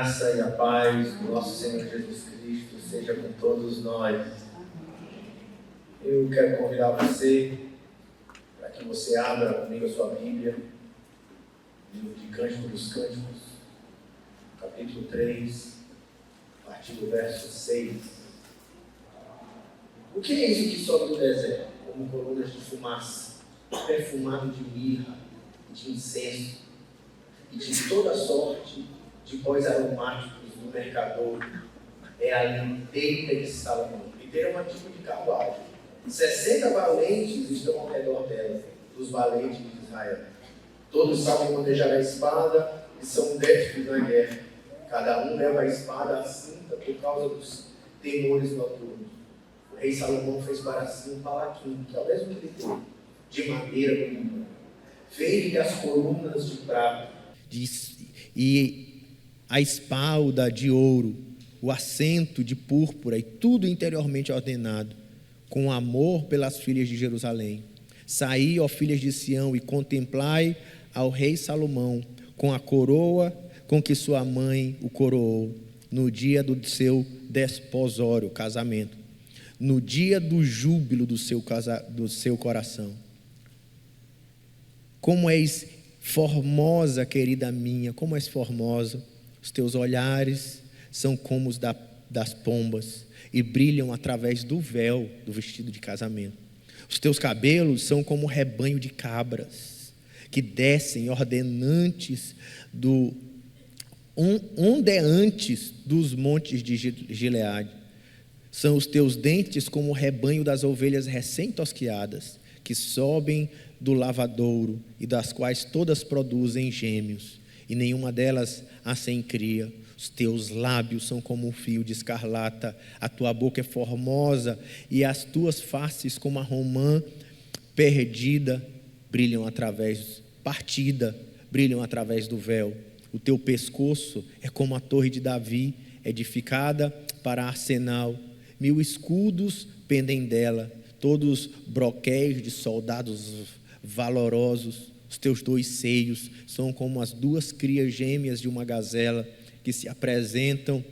graça e a paz do nosso Senhor Jesus Cristo seja com todos nós. Eu quero convidar você para que você abra comigo a sua Bíblia, livro de Cântico dos Cânticos, capítulo 3, a partir do verso 6. O que é isso que sobe do deserto, como colunas de fumaça, perfumado de mirra, de incenso e de toda sorte de pós aromáticos do mercador? É a liteira de Salomão. Liteira é um tipo de carruagem. 60 valentes estão ao redor dela, dos valentes de Israel. Todos sabem manejar a espada e são destros na guerra. Cada um leva a espada à cinta por causa dos temores noturnos. O rei Salomão fez para si um palaquim, que é o mesmo que ele tem, de madeira bonita. Fez-lhe as colunas de prata e a espalda de ouro, o assento de púrpura e tudo interiormente ordenado, com amor pelas filhas de Jerusalém. Saí, ó filhas de Sião, e contemplai ao rei Salomão com a coroa com que sua mãe o coroou, no dia do seu desposório, casamento, no dia do júbilo do seu coração. Como és formosa, querida minha, como és formosa. Os teus olhares são como os das pombas e brilham através do véu do vestido de casamento. Os teus cabelos são como rebanho de cabras que descem ondeantes dos montes de Gileade. São os teus dentes como o rebanho das ovelhas recém-tosquiadas, que sobem do lavadouro e das quais todas produzem gêmeos, e nenhuma delas há sem cria. Os teus lábios são como um fio de escarlata, a tua boca é formosa e as tuas faces como a romã perdida brilham através do véu. O teu pescoço é como a torre de Davi, edificada para arsenal. 1000 escudos pendem dela, todos broquéis de soldados valorosos. Os teus 2 seios são como as 2 crias gêmeas de uma gazela, que se apacentam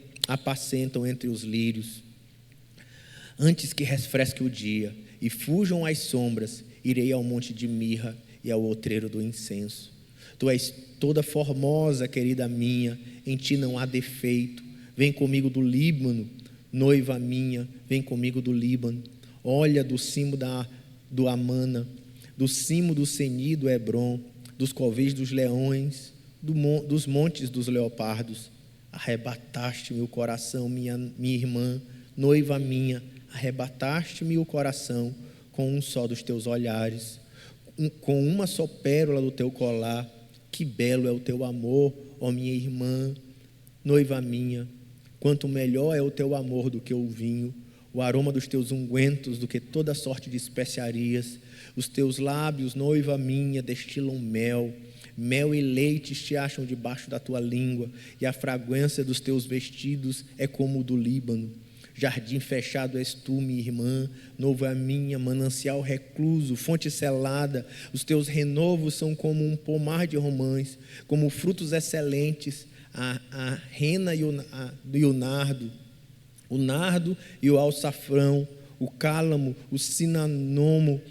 entre os lírios. Antes que refresque o dia e fujam as sombras, irei ao monte de mirra e ao outreiro do incenso. Tu és toda formosa, querida minha, em ti não há defeito. Vem comigo do Líbano, noiva minha, vem comigo do Líbano. Olha do cimo do Amana, do cimo do Seni, do Hebron, dos covis dos leões, dos montes dos leopardos. Arrebataste-me o coração, minha irmã, noiva minha, arrebataste-me o coração com um só dos teus olhares, com uma só pérola do teu colar. Que belo é o teu amor, ó minha irmã, noiva minha, quanto melhor é o teu amor do que o vinho, o aroma dos teus ungüentos do que toda sorte de especiarias. Os teus lábios, noiva minha, destilam mel e leite te acham debaixo da tua língua, e a fragrância dos teus vestidos é como o do Líbano. Jardim fechado és tu, minha irmã, noiva minha, manancial recluso, fonte selada. Os teus renovos são como um pomar de romãs, como frutos excelentes, a rena e o nardo, o nardo e o alçafrão, o cálamo, o cinamomo,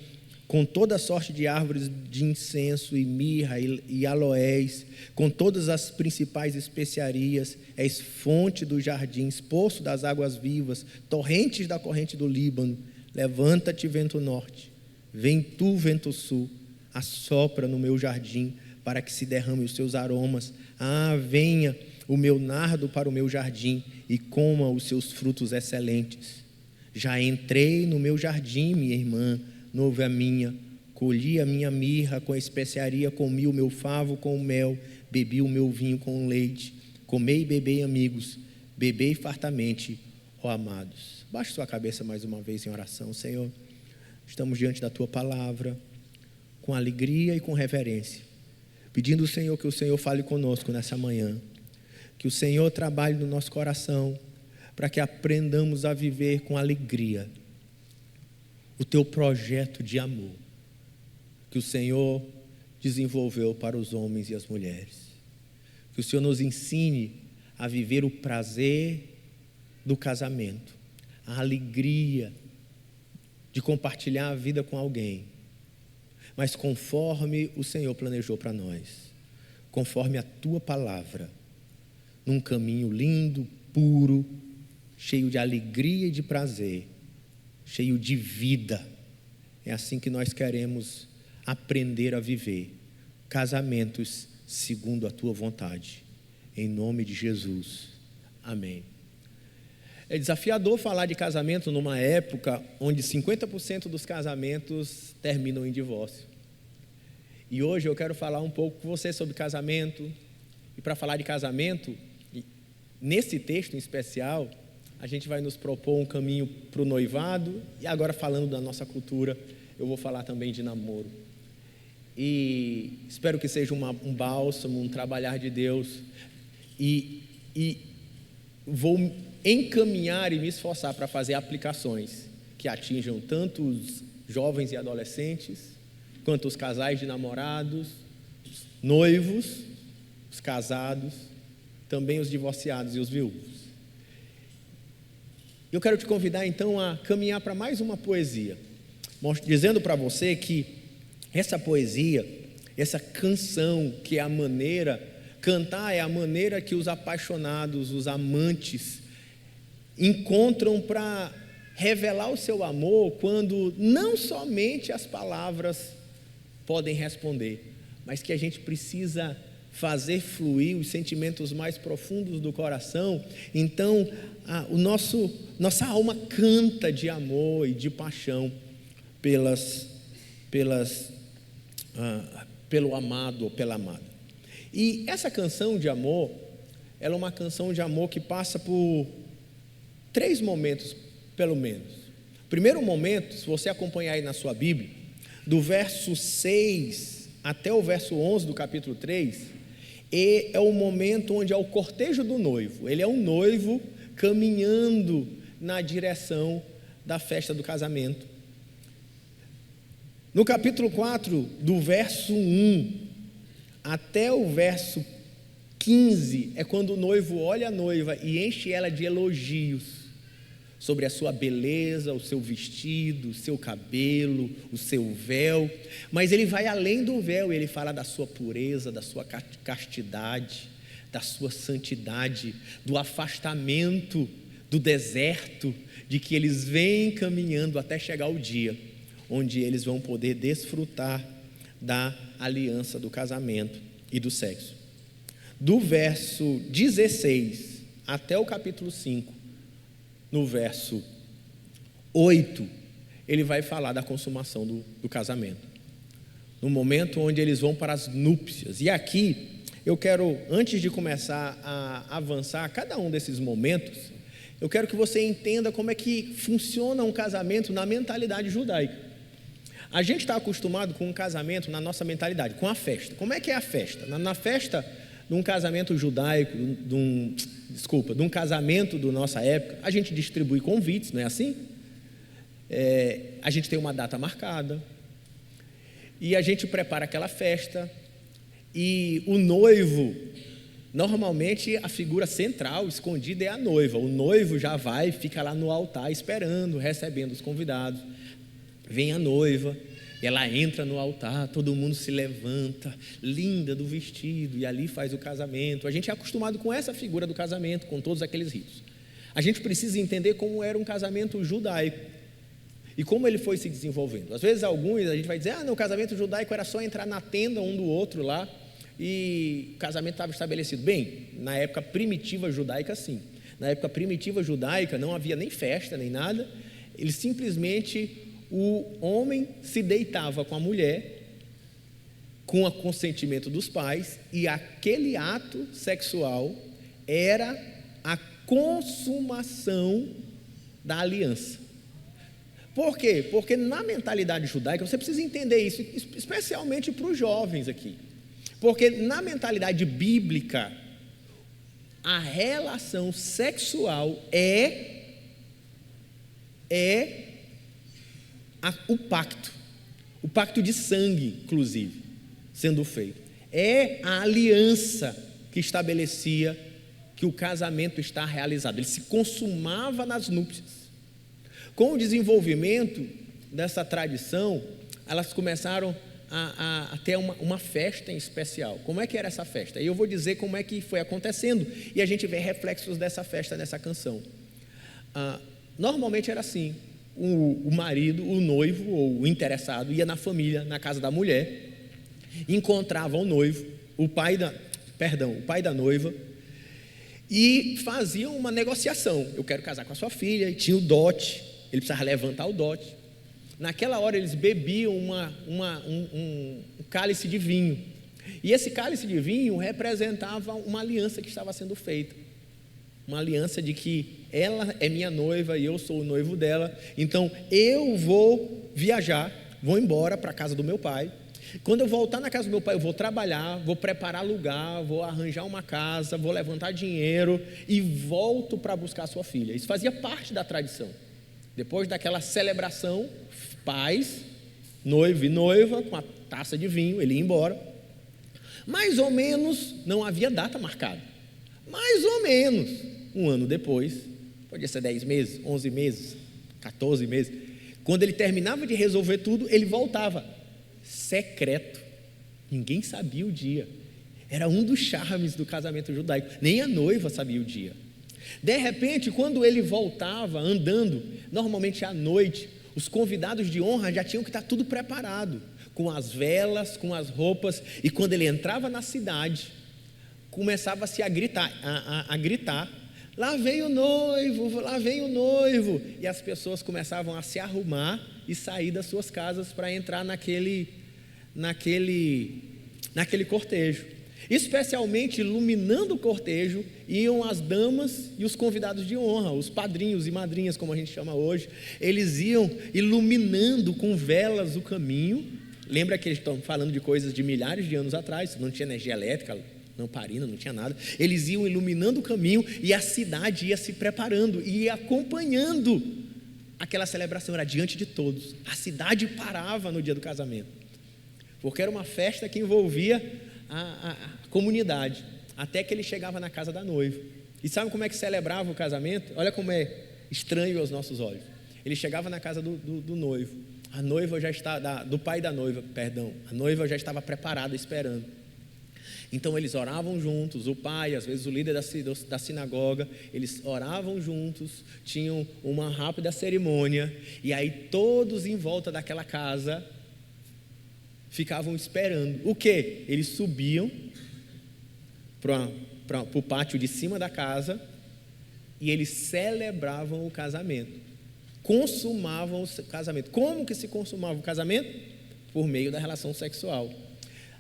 com toda sorte de árvores de incenso e mirra e aloés, com todas as principais especiarias. És fonte dos jardins, poço das águas vivas, torrentes da corrente do Líbano. Levanta-te, vento norte, vem tu, vento sul, assopra no meu jardim, para que se derrame os seus aromas. Venha o meu nardo para o meu jardim e coma os seus frutos excelentes. Já entrei no meu jardim, minha irmã, noiva minha, colhi a minha mirra com especiaria, comi o meu favo com mel, bebi o meu vinho com leite. Comei e bebei, amigos, bebei fartamente, ó amados. Baixe sua cabeça mais uma vez em oração. Senhor, estamos diante da tua palavra com alegria e com reverência, pedindo ao Senhor que o Senhor fale conosco nessa manhã, que o Senhor trabalhe no nosso coração, para que aprendamos a viver com alegria o teu projeto de amor que o Senhor desenvolveu para os homens e as mulheres. Que o Senhor nos ensine a viver o prazer do casamento, a alegria de compartilhar a vida com alguém, mas conforme o Senhor planejou para nós, conforme a tua palavra, num caminho lindo, puro, cheio de alegria e de prazer, cheio de vida. É assim que nós queremos aprender a viver casamentos segundo a tua vontade, em nome de Jesus, amém. É desafiador falar de casamento numa época onde 50% dos casamentos terminam em divórcio. E hoje eu quero falar um pouco com você sobre casamento. E para falar de casamento, nesse texto em especial, a gente vai nos propor um caminho para o noivado. E agora, falando da nossa cultura, eu vou falar também de namoro. E espero que seja um bálsamo, um trabalhar de Deus. E vou encaminhar e me esforçar para fazer aplicações que atinjam tanto os jovens e adolescentes, quanto os casais de namorados, os noivos, os casados, também os divorciados e os viúvos. Eu quero te convidar então a caminhar para mais uma poesia, dizendo para você que essa poesia, essa canção, que é a maneira, cantar é a maneira que os apaixonados, os amantes, encontram para revelar o seu amor, quando não somente as palavras podem responder, mas que a gente precisa fazer fluir os sentimentos mais profundos do coração. Então, nossa alma canta de amor e de paixão pelo amado ou pela amada. E essa canção de amor, ela é uma canção de amor que passa por 3 momentos, pelo menos. Primeiro momento, se você acompanhar aí na sua Bíblia, do verso 6 até o verso 11 do capítulo 3, é o momento onde é o cortejo do noivo. Ele é um noivo caminhando na direção da festa do casamento. No capítulo 4, do verso 1 até o verso 15, é quando o noivo olha a noiva e enche ela de elogios sobre a sua beleza, o seu vestido, o seu cabelo, o seu véu. Mas ele vai além do véu, ele fala da sua pureza, da sua castidade, da sua santidade, do afastamento, do deserto, de que eles vêm caminhando até chegar o dia onde eles vão poder desfrutar da aliança do casamento e do sexo. Do verso 16 até o capítulo 5, no verso 8, ele vai falar da consumação do casamento, no momento onde eles vão para as núpcias. E aqui eu quero, antes de começar a avançar cada um desses momentos, eu quero que você entenda como é que funciona um casamento na mentalidade judaica. A gente está acostumado com um casamento na nossa mentalidade, com a festa. Como é que é a festa? Na festa de um casamento judaico, de um casamento da nossa época, a gente distribui convites, não é assim? A gente tem uma data marcada, e a gente prepara aquela festa, e o noivo, normalmente a figura central, escondida, é a noiva. O noivo já vai, fica lá no altar esperando, recebendo os convidados. Vem a noiva, ela entra no altar, todo mundo se levanta, linda do vestido, e ali faz o casamento. A gente é acostumado com essa figura do casamento, com todos aqueles ritos. A gente precisa entender como era um casamento judaico e como ele foi se desenvolvendo. Às vezes a gente vai dizer, o casamento judaico era só entrar na tenda um do outro lá e o casamento estava estabelecido. Bem, na época primitiva judaica, sim. Na época primitiva judaica não havia nem festa, nem nada. Ele simplesmente, o homem se deitava com a mulher, com o consentimento dos pais, e aquele ato sexual era a consumação da aliança. Por quê? Porque na mentalidade judaica, você precisa entender isso, especialmente para os jovens aqui. Porque na mentalidade bíblica, a relação sexual é o pacto de sangue, inclusive, sendo feito. É a aliança que estabelecia que o casamento está realizado, ele se consumava nas núpcias. Com o desenvolvimento dessa tradição, elas começaram a ter uma festa em especial. Como é que era essa festa? E eu vou dizer como é que foi acontecendo, e a gente vê reflexos dessa festa nessa canção. Normalmente era assim: o marido, o noivo ou o interessado ia na família, na casa da mulher, encontrava o noivo, o pai da noiva, e faziam uma negociação. Eu quero casar com a sua filha, e tinha o dote, ele precisava levantar o dote. Naquela hora eles bebiam um cálice de vinho, e esse cálice de vinho representava uma aliança que estava sendo feita, uma aliança de que ela é minha noiva e eu sou o noivo dela, então eu vou viajar, vou embora para a casa do meu pai. Quando eu voltar na casa do meu pai, eu vou trabalhar, vou preparar lugar, vou arranjar uma casa, vou levantar dinheiro e volto para buscar a sua filha. Isso fazia parte da tradição. Depois daquela celebração, pais, noivo e noiva, com a taça de vinho, ele ia embora. Mais ou menos, não havia data marcada, mais ou menos um ano depois, podia ser 10 meses, 11 meses, 14 meses, quando ele terminava de resolver tudo, ele voltava, secreto, ninguém sabia o dia. Era um dos charmes do casamento judaico, nem a noiva sabia o dia. De repente, quando ele voltava andando, normalmente à noite, os convidados de honra já tinham que estar tudo preparado, com as velas, com as roupas, e quando ele entrava na cidade, começava-se a gritar: lá vem o noivo, lá vem o noivo, e as pessoas começavam a se arrumar e sair das suas casas para entrar naquele cortejo. Especialmente iluminando o cortejo, iam as damas e os convidados de honra, os padrinhos e madrinhas, como a gente chama hoje. Eles iam iluminando com velas o caminho. Lembra que eles estão falando de coisas de milhares de anos atrás, não tinha energia elétrica, lamparina, não tinha nada. Eles iam iluminando o caminho e a cidade ia se preparando e ia acompanhando aquela celebração. Era diante de todos. A cidade parava no dia do casamento, porque era uma festa que envolvia a comunidade, até que ele chegava na casa da noiva. E sabe como é que celebrava o casamento? Olha como é estranho aos nossos olhos. Ele chegava na casa do noivo, a noiva já está, do pai da noiva, perdão, a noiva já estava preparada, esperando. Então eles oravam juntos, o pai, às vezes o líder da sinagoga, eles oravam juntos, tinham uma rápida cerimônia, e aí todos em volta daquela casa ficavam esperando. O quê? Eles subiam para o pátio de cima da casa e eles celebravam o casamento, consumavam o casamento. Como que se consumava o casamento? Por meio da relação sexual.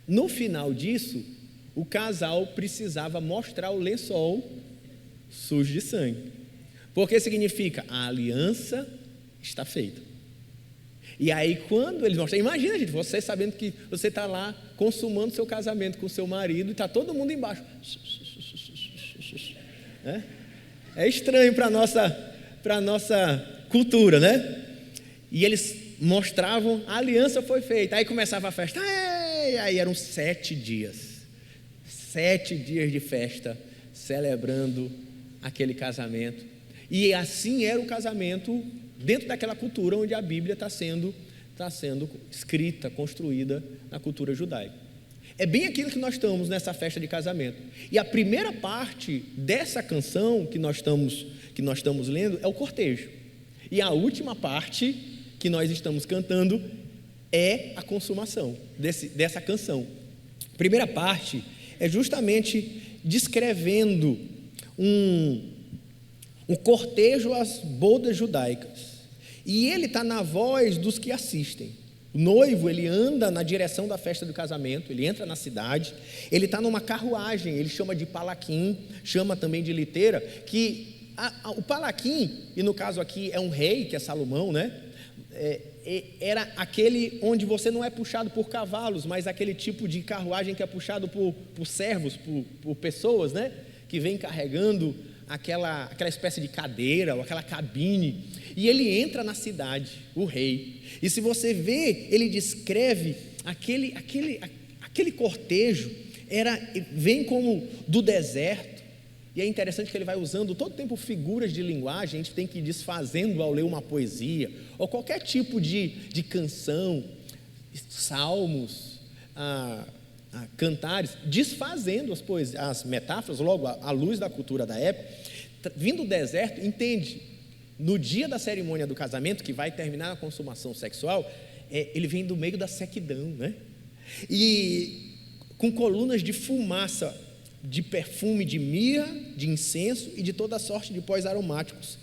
No final disso, o casal precisava mostrar o lençol sujo de sangue, porque significa: a aliança está feita. E aí quando eles mostram, imagina, gente, você sabendo que você está lá consumando seu casamento com seu marido e está todo mundo embaixo. É estranho para a nossa cultura, né? E eles mostravam, a aliança foi feita, aí começava a festa, aí eram 7 dias. 7 dias de festa, celebrando aquele casamento. E assim era o casamento dentro daquela cultura onde a Bíblia está sendo escrita, construída na cultura judaica. É bem aquilo que nós estamos nessa festa de casamento. E a primeira parte dessa canção que nós estamos lendo é o cortejo. E a última parte que nós estamos cantando é a consumação dessa canção. A primeira parte é justamente descrevendo um cortejo às bodas judaicas. E ele está na voz dos que assistem. O noivo, ele anda na direção da festa do casamento, ele entra na cidade, ele está numa carruagem, ele chama de palaquim, chama também de liteira, que o palaquim, e no caso aqui é um rei, que é Salomão, né? Era aquele onde você não é puxado por cavalos, mas aquele tipo de carruagem que é puxado por servos, por pessoas, né? Que vem carregando aquela espécie de cadeira ou aquela cabine, e ele entra na cidade, o rei. E se você vê, ele descreve aquele cortejo, vem como do deserto, E é interessante que ele vai usando todo o tempo figuras de linguagem. A gente tem que ir desfazendo ao ler uma poesia, ou qualquer tipo de canção, salmos, cantares, desfazendo as metáforas, logo à luz da cultura da época. Vindo do deserto, entende, no dia da cerimônia do casamento, que vai terminar a consumação sexual, ele vem do meio da sequidão, né? E com colunas de fumaça, de perfume de mirra, de incenso e de toda sorte de pós aromáticos.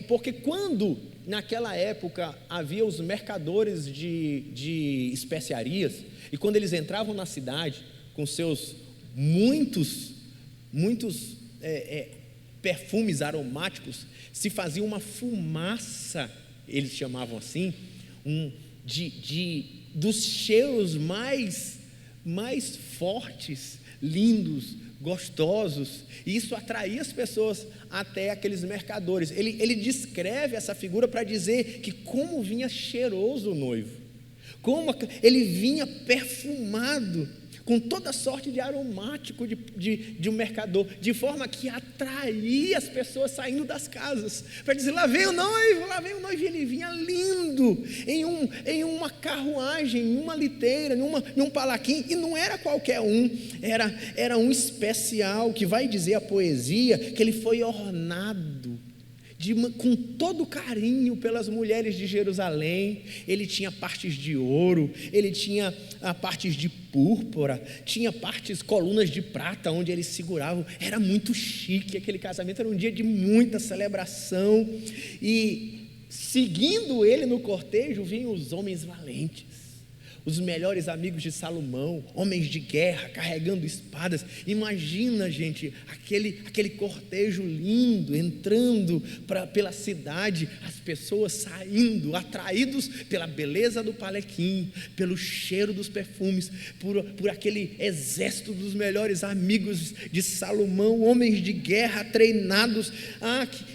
Porque quando naquela época havia os mercadores de especiarias, e quando eles entravam na cidade com seus muitos perfumes aromáticos, se fazia uma fumaça, eles chamavam assim, dos cheiros mais fortes, lindos, gostosos, e isso atraía as pessoas até aqueles mercadores. Ele descreve essa figura para dizer que como vinha cheiroso o noivo, como ele vinha perfumado, com toda sorte de aromático de um mercador, de forma que atraía as pessoas saindo das casas, para dizer, lá vem o noivo, e ele vinha lindo, em uma carruagem, em uma liteira, em um palaquim, e não era qualquer um, era um especial, que vai dizer a poesia, que ele foi ornado, com todo carinho pelas mulheres de Jerusalém. Ele tinha partes de ouro, ele tinha partes de púrpura, tinha colunas de prata onde eles seguravam. Era muito chique aquele casamento, era um dia de muita celebração. E seguindo ele no cortejo vinham os homens valentes, os melhores amigos de Salomão, homens de guerra, carregando espadas. Imagina, gente, aquele cortejo lindo, entrando pela cidade, as pessoas saindo, atraídos pela beleza do palequim, pelo cheiro dos perfumes, por aquele exército dos melhores amigos de Salomão, homens de guerra treinados.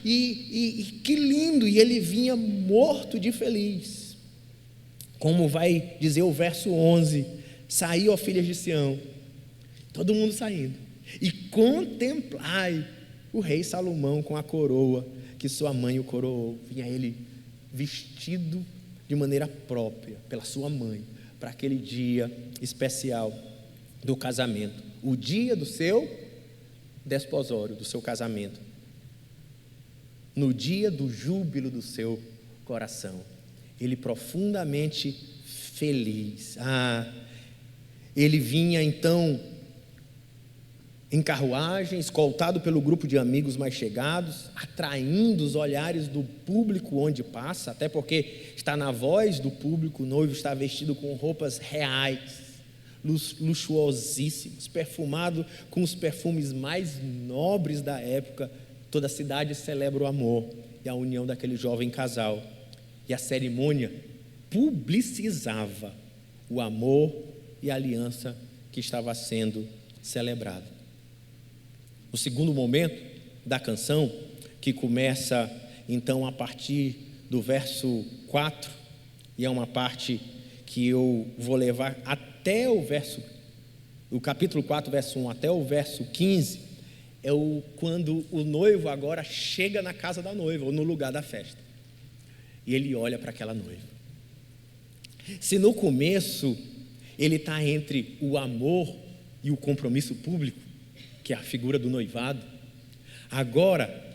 Que lindo! E ele vinha morto de feliz. Como vai dizer o verso 11, saí, ó filhas de Sião, todo mundo saindo, e contemplai o rei Salomão com a coroa que sua mãe o coroou. Vinha ele vestido de maneira própria pela sua mãe, para aquele dia especial do casamento, o dia do seu desposório, do seu casamento, no dia do júbilo do seu coração. Ele profundamente feliz. Ele vinha então em carruagem, escoltado pelo grupo de amigos mais chegados, atraindo os olhares do público onde passa, até porque está na voz do público. O noivo está vestido com roupas reais, luxuosíssimas, perfumado com os perfumes mais nobres da época. Toda a cidade celebra o amor e a união daquele jovem casal. E a cerimônia publicizava o amor e a aliança que estava sendo celebrada. O segundo momento da canção, que começa então a partir do verso 4, e é uma parte que eu vou levar até o capítulo 4, verso 1, até o verso 15, quando o noivo agora chega na casa da noiva, ou no lugar da festa. E ele olha para aquela noiva. Se no começo ele está entre o amor e o compromisso público, que é a figura do noivado, agora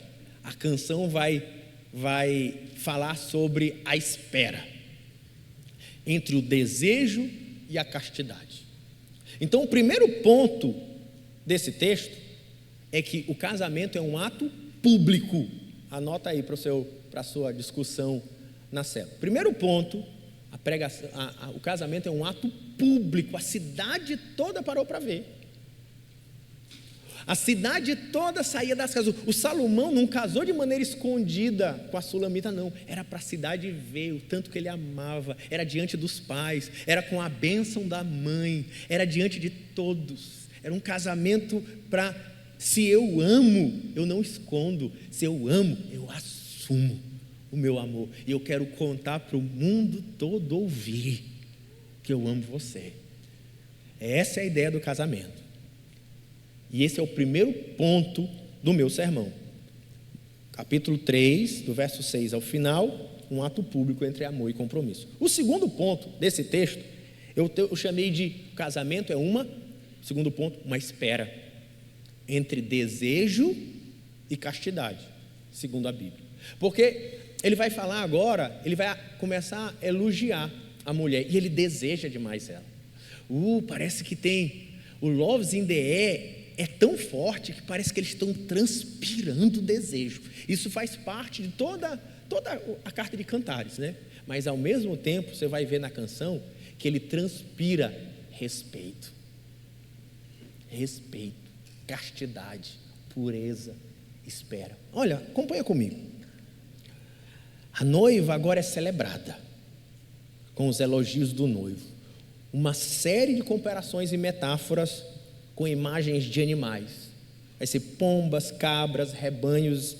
a canção vai falar sobre a espera, entre o desejo e a castidade. Então o primeiro ponto desse texto é que o casamento é um ato público. Anota aí para a sua discussão na célula. Primeiro ponto, o casamento é um ato público. A cidade toda parou para ver. A cidade toda saía das casas. O Salomão não casou de maneira escondida com a Sulamita, não. Era para a cidade ver o tanto que ele amava. Era diante dos pais, era com a bênção da mãe, era diante de todos. Era um casamento para, se eu amo, eu não escondo. Se eu amo, eu assumo o meu amor, e eu quero contar para o mundo todo ouvir que eu amo você. Essa é a ideia do casamento, e esse é o primeiro ponto do meu sermão. Capítulo 3, do verso 6 ao final, um ato público entre amor e compromisso. O segundo ponto desse texto, eu chamei de casamento segundo ponto, uma espera entre desejo e castidade, segundo a Bíblia. Porque ele vai falar agora, ele vai começar a elogiar a mulher, e ele deseja demais ela. Parece que tem, o Loves in the Air é tão forte que parece que eles estão transpirando desejo. Isso faz parte de toda a carta de Cantares, né? Mas ao mesmo tempo, você vai ver na canção que ele transpira respeito, castidade, pureza, espera. Olha, acompanha comigo. A noiva agora é celebrada com os elogios do noivo. Uma série de comparações e metáforas com imagens de animais. Vai ser pombas, cabras, rebanhos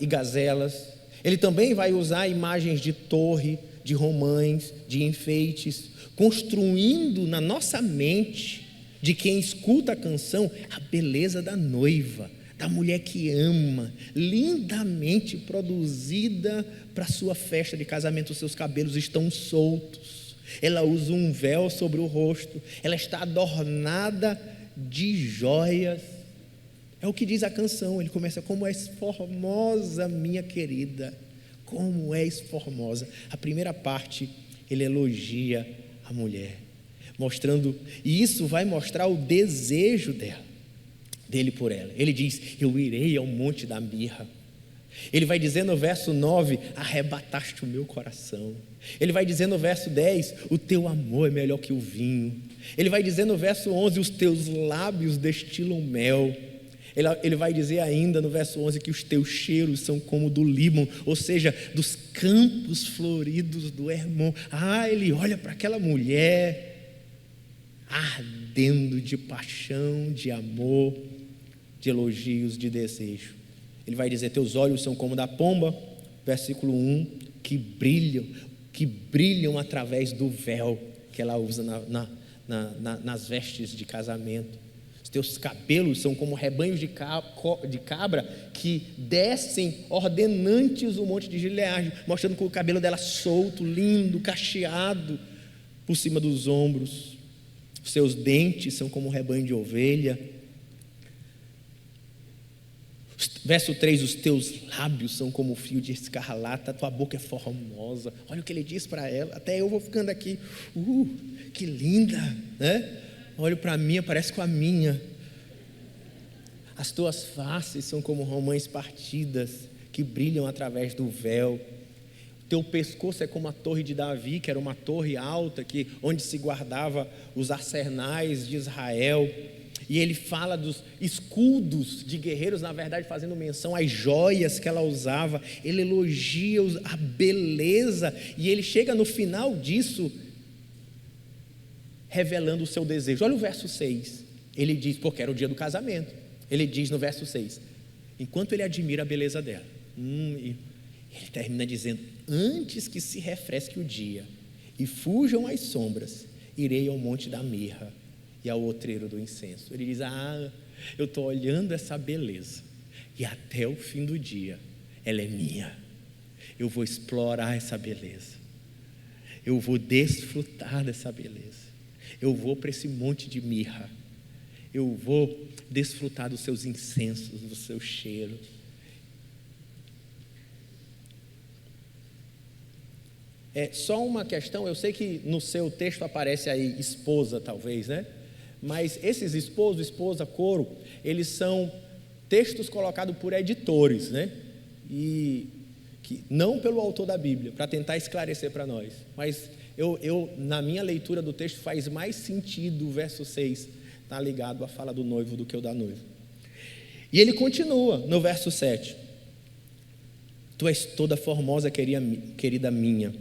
e gazelas. Ele também vai usar imagens de torre, de romães, de enfeites, construindo na nossa mente, de quem escuta a canção, a beleza da noiva, da mulher que ama, lindamente produzida para a sua festa de casamento. Os seus cabelos estão soltos, ela usa um véu sobre o rosto, ela está adornada de joias. É o que diz a canção. Ele começa: como és formosa, minha querida, como és formosa. A primeira parte, ele elogia a mulher, mostrando, e isso vai mostrar o desejo dele por ela. Ele diz: eu irei ao monte da mirra. Ele vai dizer no verso 9: arrebataste o meu coração. Ele vai dizer no verso 10: o teu amor é melhor que o vinho. Ele vai dizer no verso 11: os teus lábios destilam mel. Ele vai dizer ainda no verso 11 que os teus cheiros são como do Líbano, ou seja, dos campos floridos do Hermon. Ele olha para aquela mulher ardendo de paixão, de amor, de elogios, de desejo. Ele vai dizer: teus olhos são como da pomba, versículo 1, que brilham através do véu que ela usa nas vestes de casamento. Os teus cabelos são como rebanhos de cabra que descem ordenantes o monte de Gileade, mostrando que o cabelo dela solto, lindo, cacheado por cima dos ombros. Os seus dentes são como um rebanho de ovelha. Verso 3: os teus lábios são como o fio de escarlata, a tua boca é formosa. Olha o que ele diz para ela. Até eu vou ficando aqui, que linda, né? Olho para a minha, parece com a minha. As tuas faces são como romãs partidas, que brilham através do véu. Teu pescoço é como a torre de Davi, que era uma torre alta, onde se guardava os arsenais de Israel. E ele fala dos escudos de guerreiros, na verdade fazendo menção às joias que ela usava. Ele elogia a beleza, e ele chega no final disso revelando o seu desejo. Olha o verso 6, ele diz, porque era o dia do casamento, ele diz no verso 6, enquanto ele admira a beleza dela, ele termina dizendo: antes que se refresque o dia e fujam as sombras, irei ao monte da mirra e ao outreiro do incenso. Ele diz: eu estou olhando essa beleza, e até o fim do dia ela é minha. Eu vou explorar essa beleza, eu vou desfrutar dessa beleza. Eu vou para esse monte de mirra, eu vou desfrutar dos seus incensos, do seu cheiro. É só uma questão, eu sei que no seu texto aparece aí esposa, talvez, né? Mas esses esposa, coro, eles são textos colocados por editores, né? E não pelo autor da Bíblia, para tentar esclarecer para nós. Mas na minha leitura do texto, faz mais sentido o verso 6 estar ligado à fala do noivo do que o da noiva. E ele continua no verso 7: tu és toda formosa, querida minha.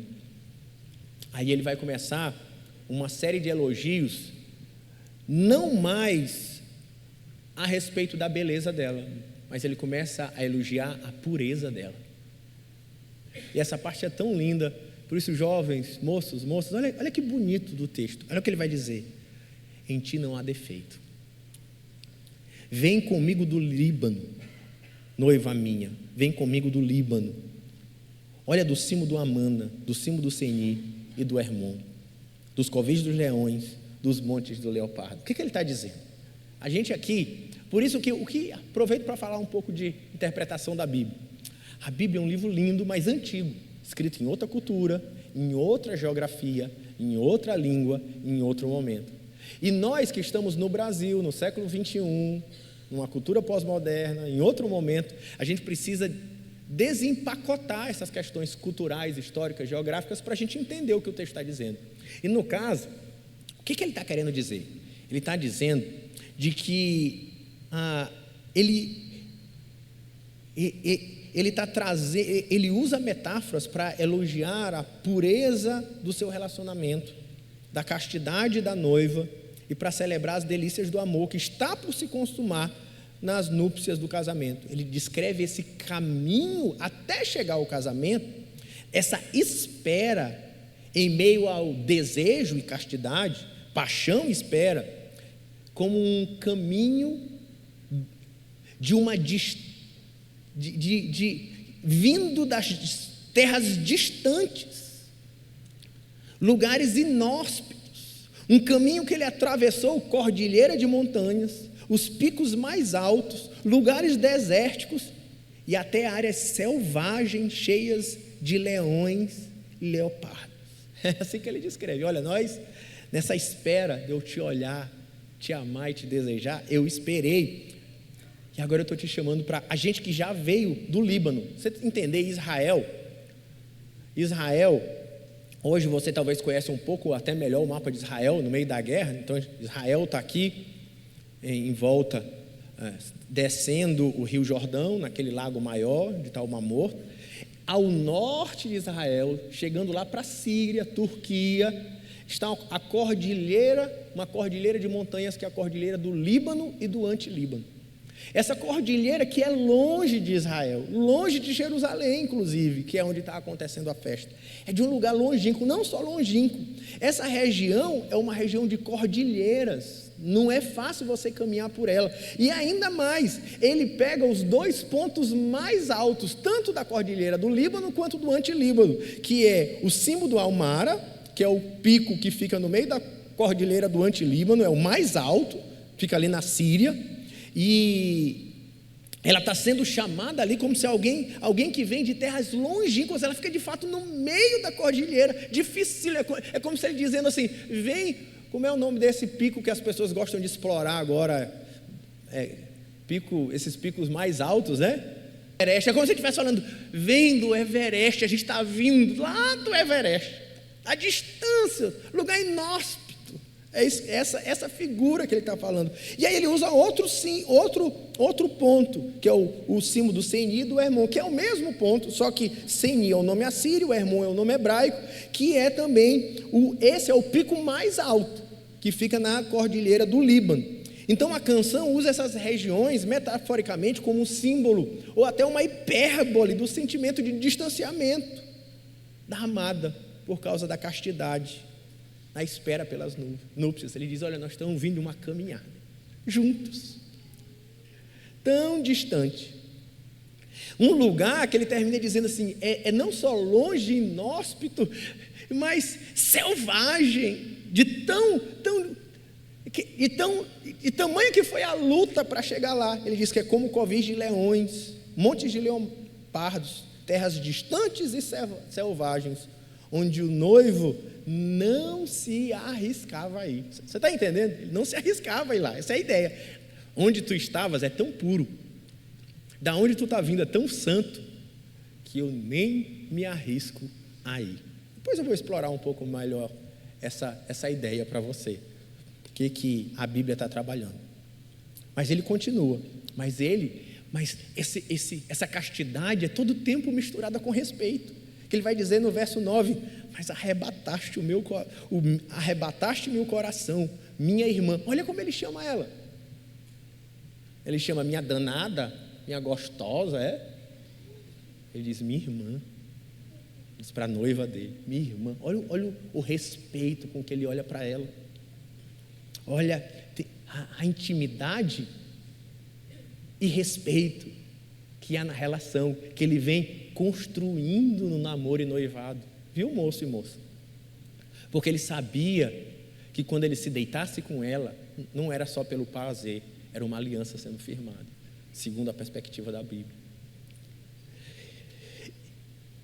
Aí ele vai começar uma série de elogios, não mais a respeito da beleza dela, mas ele começa a elogiar a pureza dela. E essa parte é tão linda. Por isso, jovens, moças, olha que bonito do texto. Olha o que ele vai dizer: em ti não há defeito. Vem comigo do Líbano, noiva minha, vem comigo do Líbano. Olha do cimo do Amana, do cimo do Seni e do Hermon, dos covis dos leões, dos montes do leopardo. O que ele está dizendo? A gente aqui, por isso que aproveito para falar um pouco de interpretação da Bíblia. A Bíblia é um livro lindo, mas antigo, escrito em outra cultura, em outra geografia, em outra língua, em outro momento. E nós que estamos no Brasil, no século 21, numa cultura pós-moderna, em outro momento, a gente precisa desempacotar essas questões culturais, históricas, geográficas, para a gente entender o que o texto está dizendo. E no caso, o que ele está querendo dizer? Ele está dizendo de que ele usa metáforas para elogiar a pureza do seu relacionamento, da castidade da noiva, e para celebrar as delícias do amor que está por se consumar nas núpcias do casamento. Ele descreve esse caminho até chegar ao casamento, essa espera em meio ao desejo e castidade, paixão e espera, como um caminho vindo das terras distantes, lugares inóspitos, um caminho que ele atravessou cordilheira de montanhas, os picos mais altos, lugares desérticos e até áreas selvagens cheias de leões e leopardos. É assim que ele descreve. Olha, nós, nessa espera de eu te olhar, te amar e te desejar, eu esperei. E agora eu estou te chamando para a gente que já veio do Líbano. Você entender Israel, hoje você talvez conhece um pouco até melhor o mapa de Israel no meio da guerra. Então Israel está aqui em volta, descendo o rio Jordão, naquele lago maior de tal Mar Morto, ao norte de Israel, chegando lá para a Síria, Turquia, está a cordilheira, uma cordilheira de montanhas que é a cordilheira do Líbano e do Antilíbano. Essa cordilheira que é longe de Israel, longe de Jerusalém, inclusive, que é onde está acontecendo a festa. É de um lugar longínquo, não só longínquo. Essa região é uma região de cordilheiras, não é fácil você caminhar por ela. E ainda mais, ele pega os dois pontos mais altos, tanto da cordilheira do Líbano quanto do Antilíbano, que é o cimo do Almara, que é o pico que fica no meio da cordilheira do Antilíbano, é o mais alto, fica ali na Síria. E ela está sendo chamada ali como se alguém que vem de terras longínquas, ela fica de fato no meio da cordilheira, difícil, é como se ele dizendo assim, vem, como é o nome desse pico que as pessoas gostam de explorar agora, esses picos mais altos, né? Everest, é como se ele estivesse falando, vem do Everest, a gente está vindo lá do Everest, a distância, lugar inóspito. É essa figura que ele está falando. E aí ele usa outro ponto, que é o cimo do Seni e do Hermon, que é o mesmo ponto, só que Seni é o nome assírio, o Hermon é o nome hebraico, que é também, esse é o pico mais alto, que fica na cordilheira do Líbano. Então a canção usa essas regiões metaforicamente como um símbolo, ou até uma hipérbole do sentimento de distanciamento da amada, por causa da castidade, na espera pelas núpcias. Ele diz, olha, nós estamos vindo de uma caminhada, juntos, tão distante, um lugar que ele termina dizendo assim, é não só longe, inóspito, mas selvagem, de tamanho que foi a luta para chegar lá. Ele diz que é como covis de leões, montes de leopardos, terras distantes e selvagens, onde o noivo não se arriscava a ir. Você está entendendo? Ele não se arriscava a ir lá, essa é a ideia. Onde tu estavas é tão puro, da onde tu está vindo é tão santo, que eu nem me arrisco a ir. Depois eu vou explorar um pouco melhor essa ideia para você, que a Bíblia está trabalhando. Mas ele continua, mas essa castidade é todo o tempo misturada com respeito, que ele vai dizer no verso 9, mas arrebataste-me o coração, minha irmã. Olha como ele chama ela. Ele chama minha danada, minha gostosa, Ele diz minha irmã. Diz para a noiva dele, minha irmã. Olha o respeito com que ele olha para ela. Olha a intimidade e respeito que há na relação, que ele vem construindo no namoro e noivado. Viu, moço e moça? Porque ele sabia que quando ele se deitasse com ela, não era só pelo prazer, era uma aliança sendo firmada, segundo a perspectiva da Bíblia.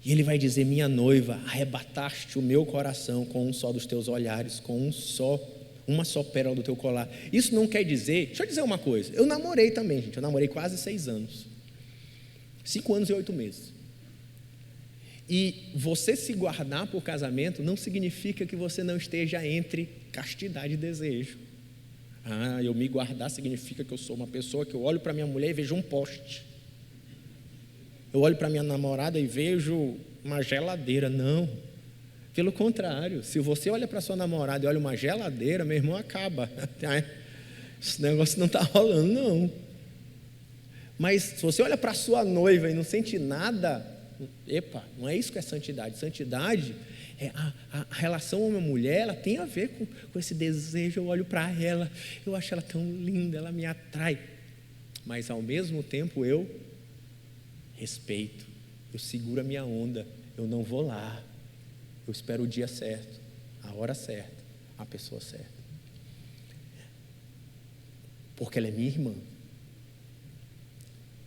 E ele vai dizer: minha noiva, arrebataste o meu coração com um só dos teus olhares, com uma só pérola do teu colar. Isso não quer dizer, deixa eu dizer uma coisa, eu namorei também, gente, eu namorei quase 6 anos, 5 anos e 8 meses. E você se guardar por casamento não significa que você não esteja entre castidade e desejo. Eu me guardar significa que eu sou uma pessoa que eu olho para minha mulher e vejo um poste. Eu olho para minha namorada e vejo uma geladeira. Não, pelo contrário, se você olha para sua namorada e olha uma geladeira, meu irmão, acaba. Esse negócio não está rolando, não. Mas se você olha para sua noiva e não sente nada, não é isso que é santidade. Santidade é a relação homem-mulher, ela tem a ver com esse desejo. Eu olho para ela, eu acho ela tão linda, ela me atrai, mas ao mesmo tempo eu respeito, eu seguro a minha onda, eu não vou lá, eu espero o dia certo, a hora certa, a pessoa certa, porque ela é minha irmã.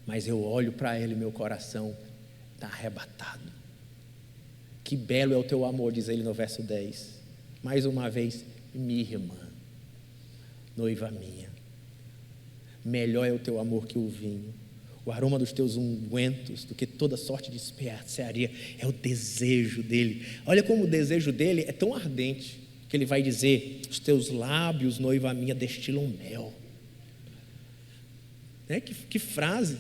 Mas eu olho para ela e meu coração está arrebatado. Que belo é o teu amor, diz ele no verso 10. Mais uma vez, minha irmã, noiva minha, melhor é o teu amor que o vinho, o aroma dos teus ungüentos do que toda sorte de especiaria. É o desejo dele. Olha como o desejo dele é tão ardente, que ele vai dizer: os teus lábios, noiva minha, destilam mel. Que frase!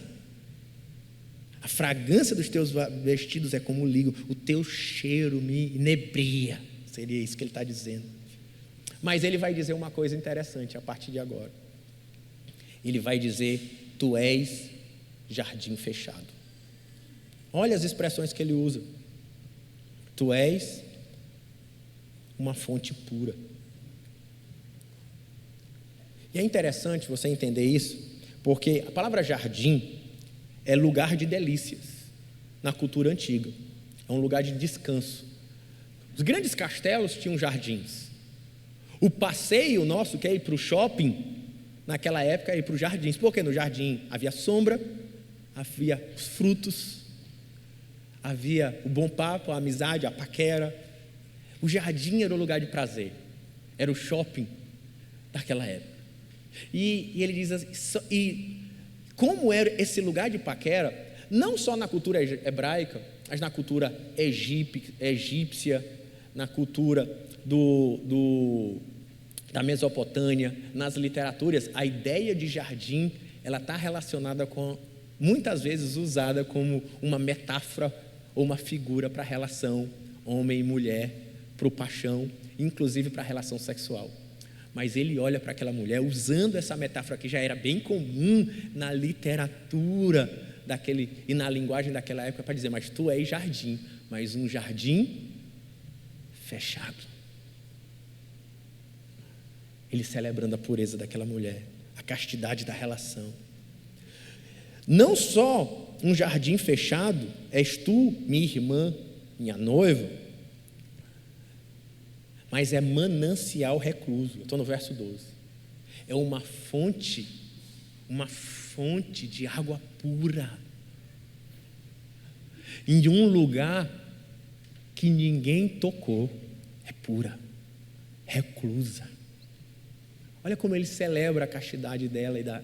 A fragrância dos teus vestidos é como lírio, o teu cheiro me inebria. Seria isso que ele está dizendo. Mas ele vai dizer uma coisa interessante a partir de agora. Ele vai dizer: tu és jardim fechado. Olha as expressões que ele usa. Tu és uma fonte pura. E é interessante você entender isso, porque a palavra jardim é lugar de delícias na cultura antiga, é um lugar de descanso. Os grandes castelos tinham jardins. O passeio nosso, que é ir para o shopping, naquela época, é ir para os jardins, porque no jardim havia sombra, havia frutos, havia o bom papo, a amizade, a paquera. O jardim era o lugar de prazer, era o shopping daquela época. E ele diz assim, e como era esse lugar de paquera, não só na cultura hebraica, mas na cultura egípcia, na cultura da Mesopotâmia, nas literaturas, a ideia de jardim, ela está relacionada com, muitas vezes usada como uma metáfora ou uma figura para a relação homem e mulher, para o paixão, inclusive para a relação sexual. Mas ele olha para aquela mulher usando essa metáfora que já era bem comum na literatura e na linguagem daquela época, para dizer: mas tu és jardim, mas um jardim fechado. Ele celebrando a pureza daquela mulher, a castidade da relação. Não só um jardim fechado és tu, minha irmã, minha noiva, mas é manancial recluso. Eu estou no verso 12. É uma fonte de água pura, em um lugar que ninguém tocou. É pura, reclusa. Olha como ele celebra a castidade dela,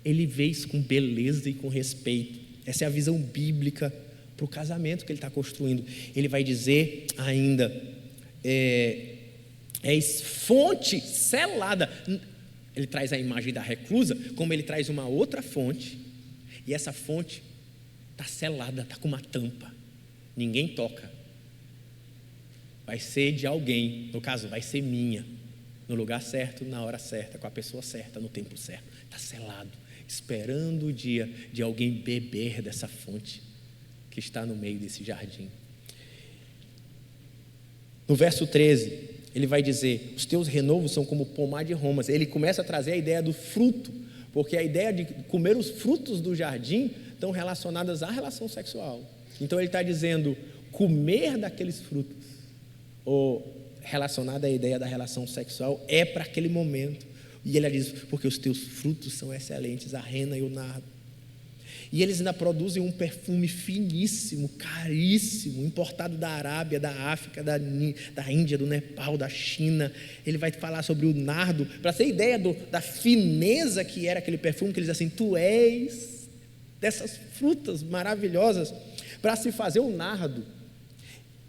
ele vê isso com beleza e com respeito. Essa é a visão bíblica para o casamento que ele está construindo. Ele vai dizer ainda: és fonte selada. Ele traz a imagem da reclusa, como ele traz uma outra fonte, e essa fonte está selada, está com uma tampa, ninguém toca. Vai ser de alguém, no caso vai ser minha, no lugar certo, na hora certa, com a pessoa certa, no tempo certo. Está selado, esperando o dia de alguém beber dessa fonte que está no meio desse jardim. No verso 13, ele vai dizer: os teus renovos são como pomar de romas. Ele começa a trazer a ideia do fruto, porque a ideia de comer os frutos do jardim estão relacionadas à relação sexual. Então ele está dizendo, comer daqueles frutos, ou relacionado à ideia da relação sexual, é para aquele momento. E ele diz, porque os teus frutos são excelentes, a rena e o nardo. E eles ainda produzem um perfume finíssimo, caríssimo, importado da Arábia, da África, da Índia, do Nepal, da China. Ele vai falar sobre o nardo, para ter ideia da fineza que era aquele perfume, que ele diz assim, tu és dessas frutas maravilhosas. Para se fazer o nardo,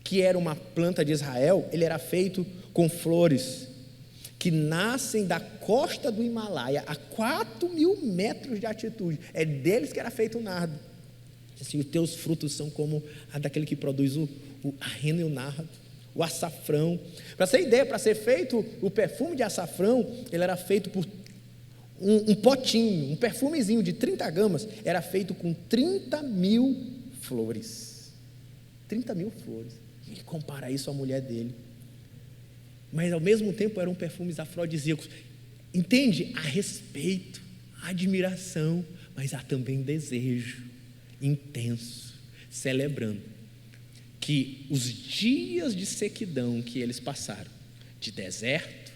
que era uma planta de Israel, ele era feito com flores que nascem da costa do Himalaia, a 4.000 metros de altitude. É deles que era feito o nardo. Assim, os teus frutos são como a daquele que produz a rena e o nardo, o açafrão. Para ter ideia, para ser feito o perfume de açafrão, ele era feito por um potinho, um perfumezinho de 30 gramas, era feito com 30.000 flores. 30.000 flores. Ele compara isso à mulher dele. Mas ao mesmo tempo eram perfumes afrodisíacos. Entende? Há respeito, há admiração, mas há também desejo intenso, celebrando que os dias de sequidão que eles passaram, de deserto,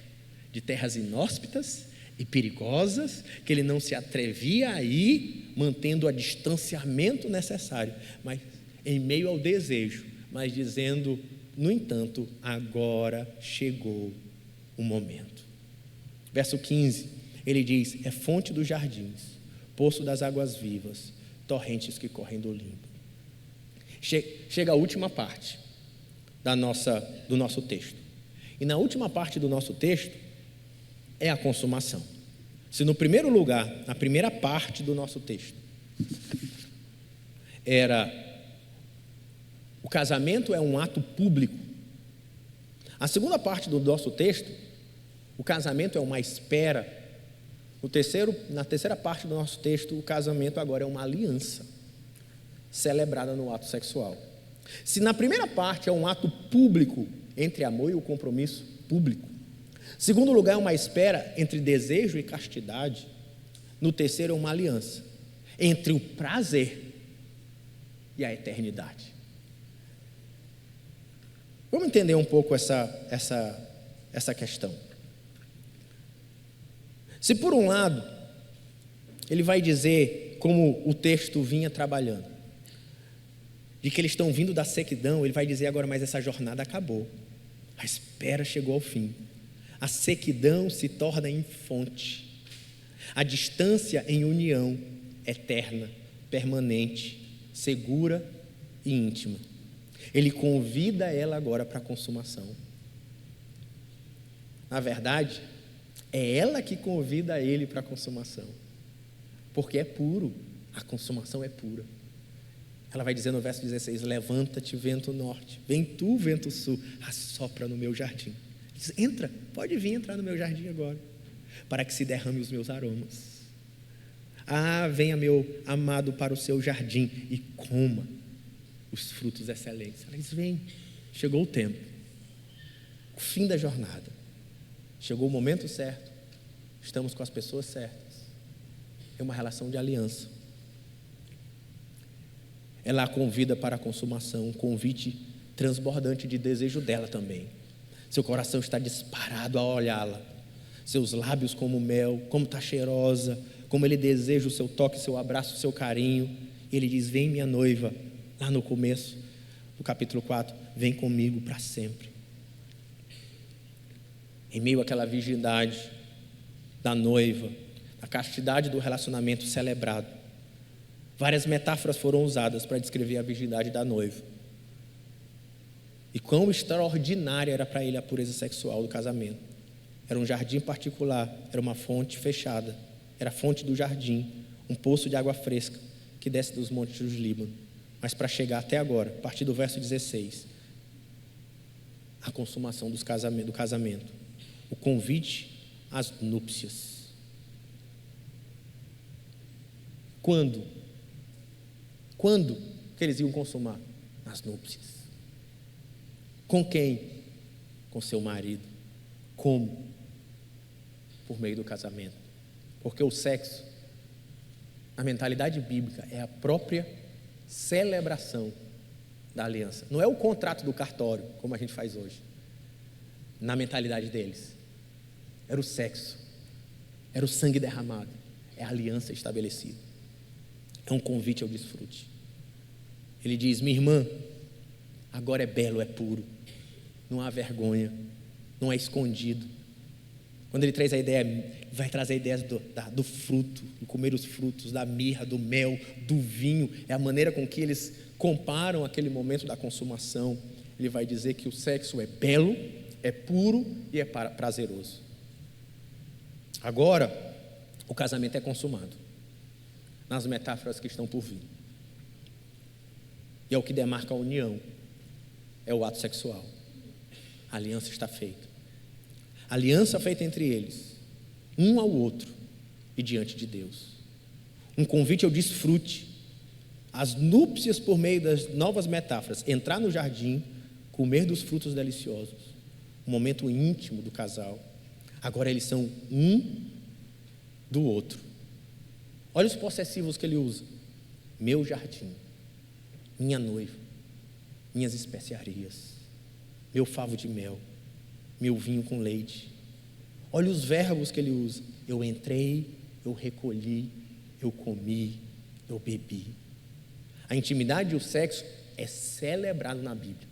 de terras inóspitas e perigosas, que ele não se atrevia a ir, mantendo o distanciamento necessário, mas em meio ao desejo, mas dizendo, no entanto, agora chegou o momento. Verso 15, ele diz, é fonte dos jardins, poço das águas vivas, torrentes que correm do limbo. Chega a última parte do nosso texto. E na última parte do nosso texto é a consumação. Se no primeiro lugar, na primeira parte do nosso texto, o casamento é um ato público. A segunda parte do nosso texto, o casamento é uma espera. Na terceira parte do nosso texto, o casamento agora é uma aliança celebrada no ato sexual. Se na primeira parte é um ato público entre amor e o compromisso público, segundo lugar é uma espera entre desejo e castidade, no terceiro é uma aliança entre o prazer e a eternidade. Vamos entender um pouco essa questão. Se por um lado, ele vai dizer, como o texto vinha trabalhando, de que eles estão vindo da sequidão, ele vai dizer agora, mas essa jornada acabou, a espera chegou ao fim, a sequidão se torna em fonte, a distância em união eterna, permanente, segura e íntima. Ele convida ela agora para a consumação. Na verdade, é ela que convida ele para a consumação, porque é puro, a consumação é pura. Ela vai dizer no verso 16, levanta-te vento norte, vem tu vento sul, assopra no meu jardim. Diz, entra, pode vir entrar no meu jardim agora, para que se derrame os meus aromas. Venha meu amado para o seu jardim e coma os frutos excelentes. Ela diz, vem, chegou o tempo, o fim da jornada, chegou o momento certo, estamos com as pessoas certas, é uma relação de aliança. Ela a convida para a consumação, um convite transbordante de desejo dela também. Seu coração está disparado a olhá-la, seus lábios como mel, como está cheirosa, como ele deseja o seu toque, seu abraço, o seu carinho. E ele diz, vem minha noiva, lá no começo do capítulo 4, vem comigo para sempre. Em meio àquela virgindade da noiva, a castidade do relacionamento celebrado, várias metáforas foram usadas para descrever a virgindade da noiva. E quão extraordinária era para ele a pureza sexual do casamento. Era um jardim particular, era uma fonte fechada, era a fonte do jardim, um poço de água fresca que desce dos montes do Líbano. Mas para chegar até agora, a partir do verso 16, a consumação do casamento, o convite às núpcias. Quando que eles iam consumar? Nas núpcias. Com quem? Com seu marido. Como? Por meio do casamento. Porque o sexo A mentalidade bíblica é a própria celebração da aliança. Não é o contrato do cartório, como a gente faz hoje. Na mentalidade deles, era o sexo, era o sangue derramado, é a aliança estabelecida. É um convite ao desfrute. Ele diz: minha irmã, agora é belo, é puro, não há vergonha, não é escondido. Quando ele traz a ideia, vai trazer ideias do fruto, de comer os frutos, da mirra, do mel, do vinho. É a maneira com que eles comparam aquele momento da consumação. Ele vai dizer que o sexo é belo, é puro e é prazeroso. Agora, o casamento é consumado, nas metáforas que estão por vir. E é o que demarca a união, é o ato sexual. A aliança está feita. A aliança feita entre eles, um ao outro e diante de Deus. Um convite ao desfrute, as núpcias por meio das novas metáforas, entrar no jardim, comer dos frutos deliciosos, um momento íntimo do casal. Agora eles são um do outro. Olha os possessivos que ele usa: meu jardim, minha noiva, minhas especiarias, meu favo de mel, meu vinho com leite. Olha os verbos que ele usa: eu entrei, eu recolhi, eu comi, eu bebi. A intimidade e o sexo é celebrado na Bíblia.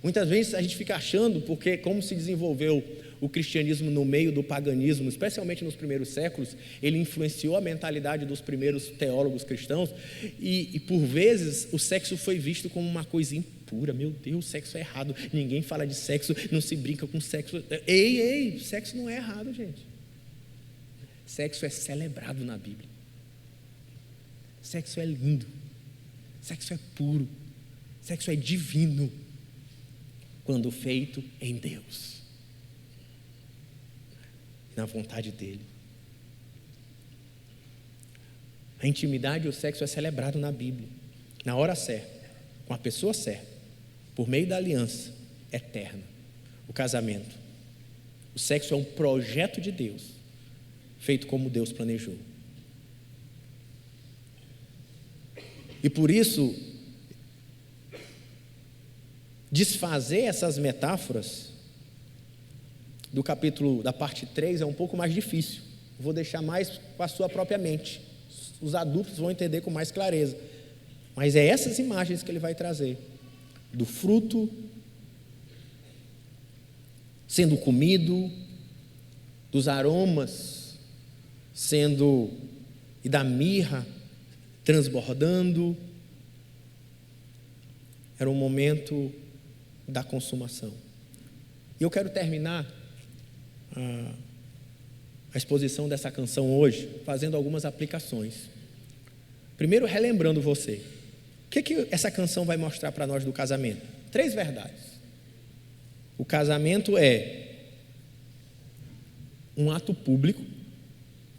Muitas vezes a gente fica achando, porque como se desenvolveu o cristianismo no meio do paganismo, especialmente nos primeiros séculos, ele influenciou a mentalidade dos primeiros teólogos cristãos, e por vezes o sexo foi visto como uma coisa impura. Meu Deus, sexo é errado, ninguém fala de sexo, não se brinca com sexo. Ei, sexo não é errado, gente. Sexo é celebrado na Bíblia. Sexo é lindo, sexo é puro, sexo é divino, quando feito em Deus, na vontade dEle. A intimidade e o sexo é celebrado na Bíblia, na hora certa, com a pessoa certa, por meio da aliança eterna, o casamento. O sexo é um projeto de Deus, feito como Deus planejou. E por isso, desfazer essas metáforas do capítulo, da parte 3, é um pouco mais difícil. Vou deixar mais com a sua própria mente. Os adultos vão entender com mais clareza. Mas é essas imagens que ele vai trazer, do fruto sendo comido, dos aromas sendo, e da mirra transbordando. Era um momento da consumação. E eu quero terminar a exposição dessa canção hoje fazendo algumas aplicações. Primeiro, relembrando você, o que essa canção vai mostrar para nós do casamento? 3 verdades. O casamento é um ato público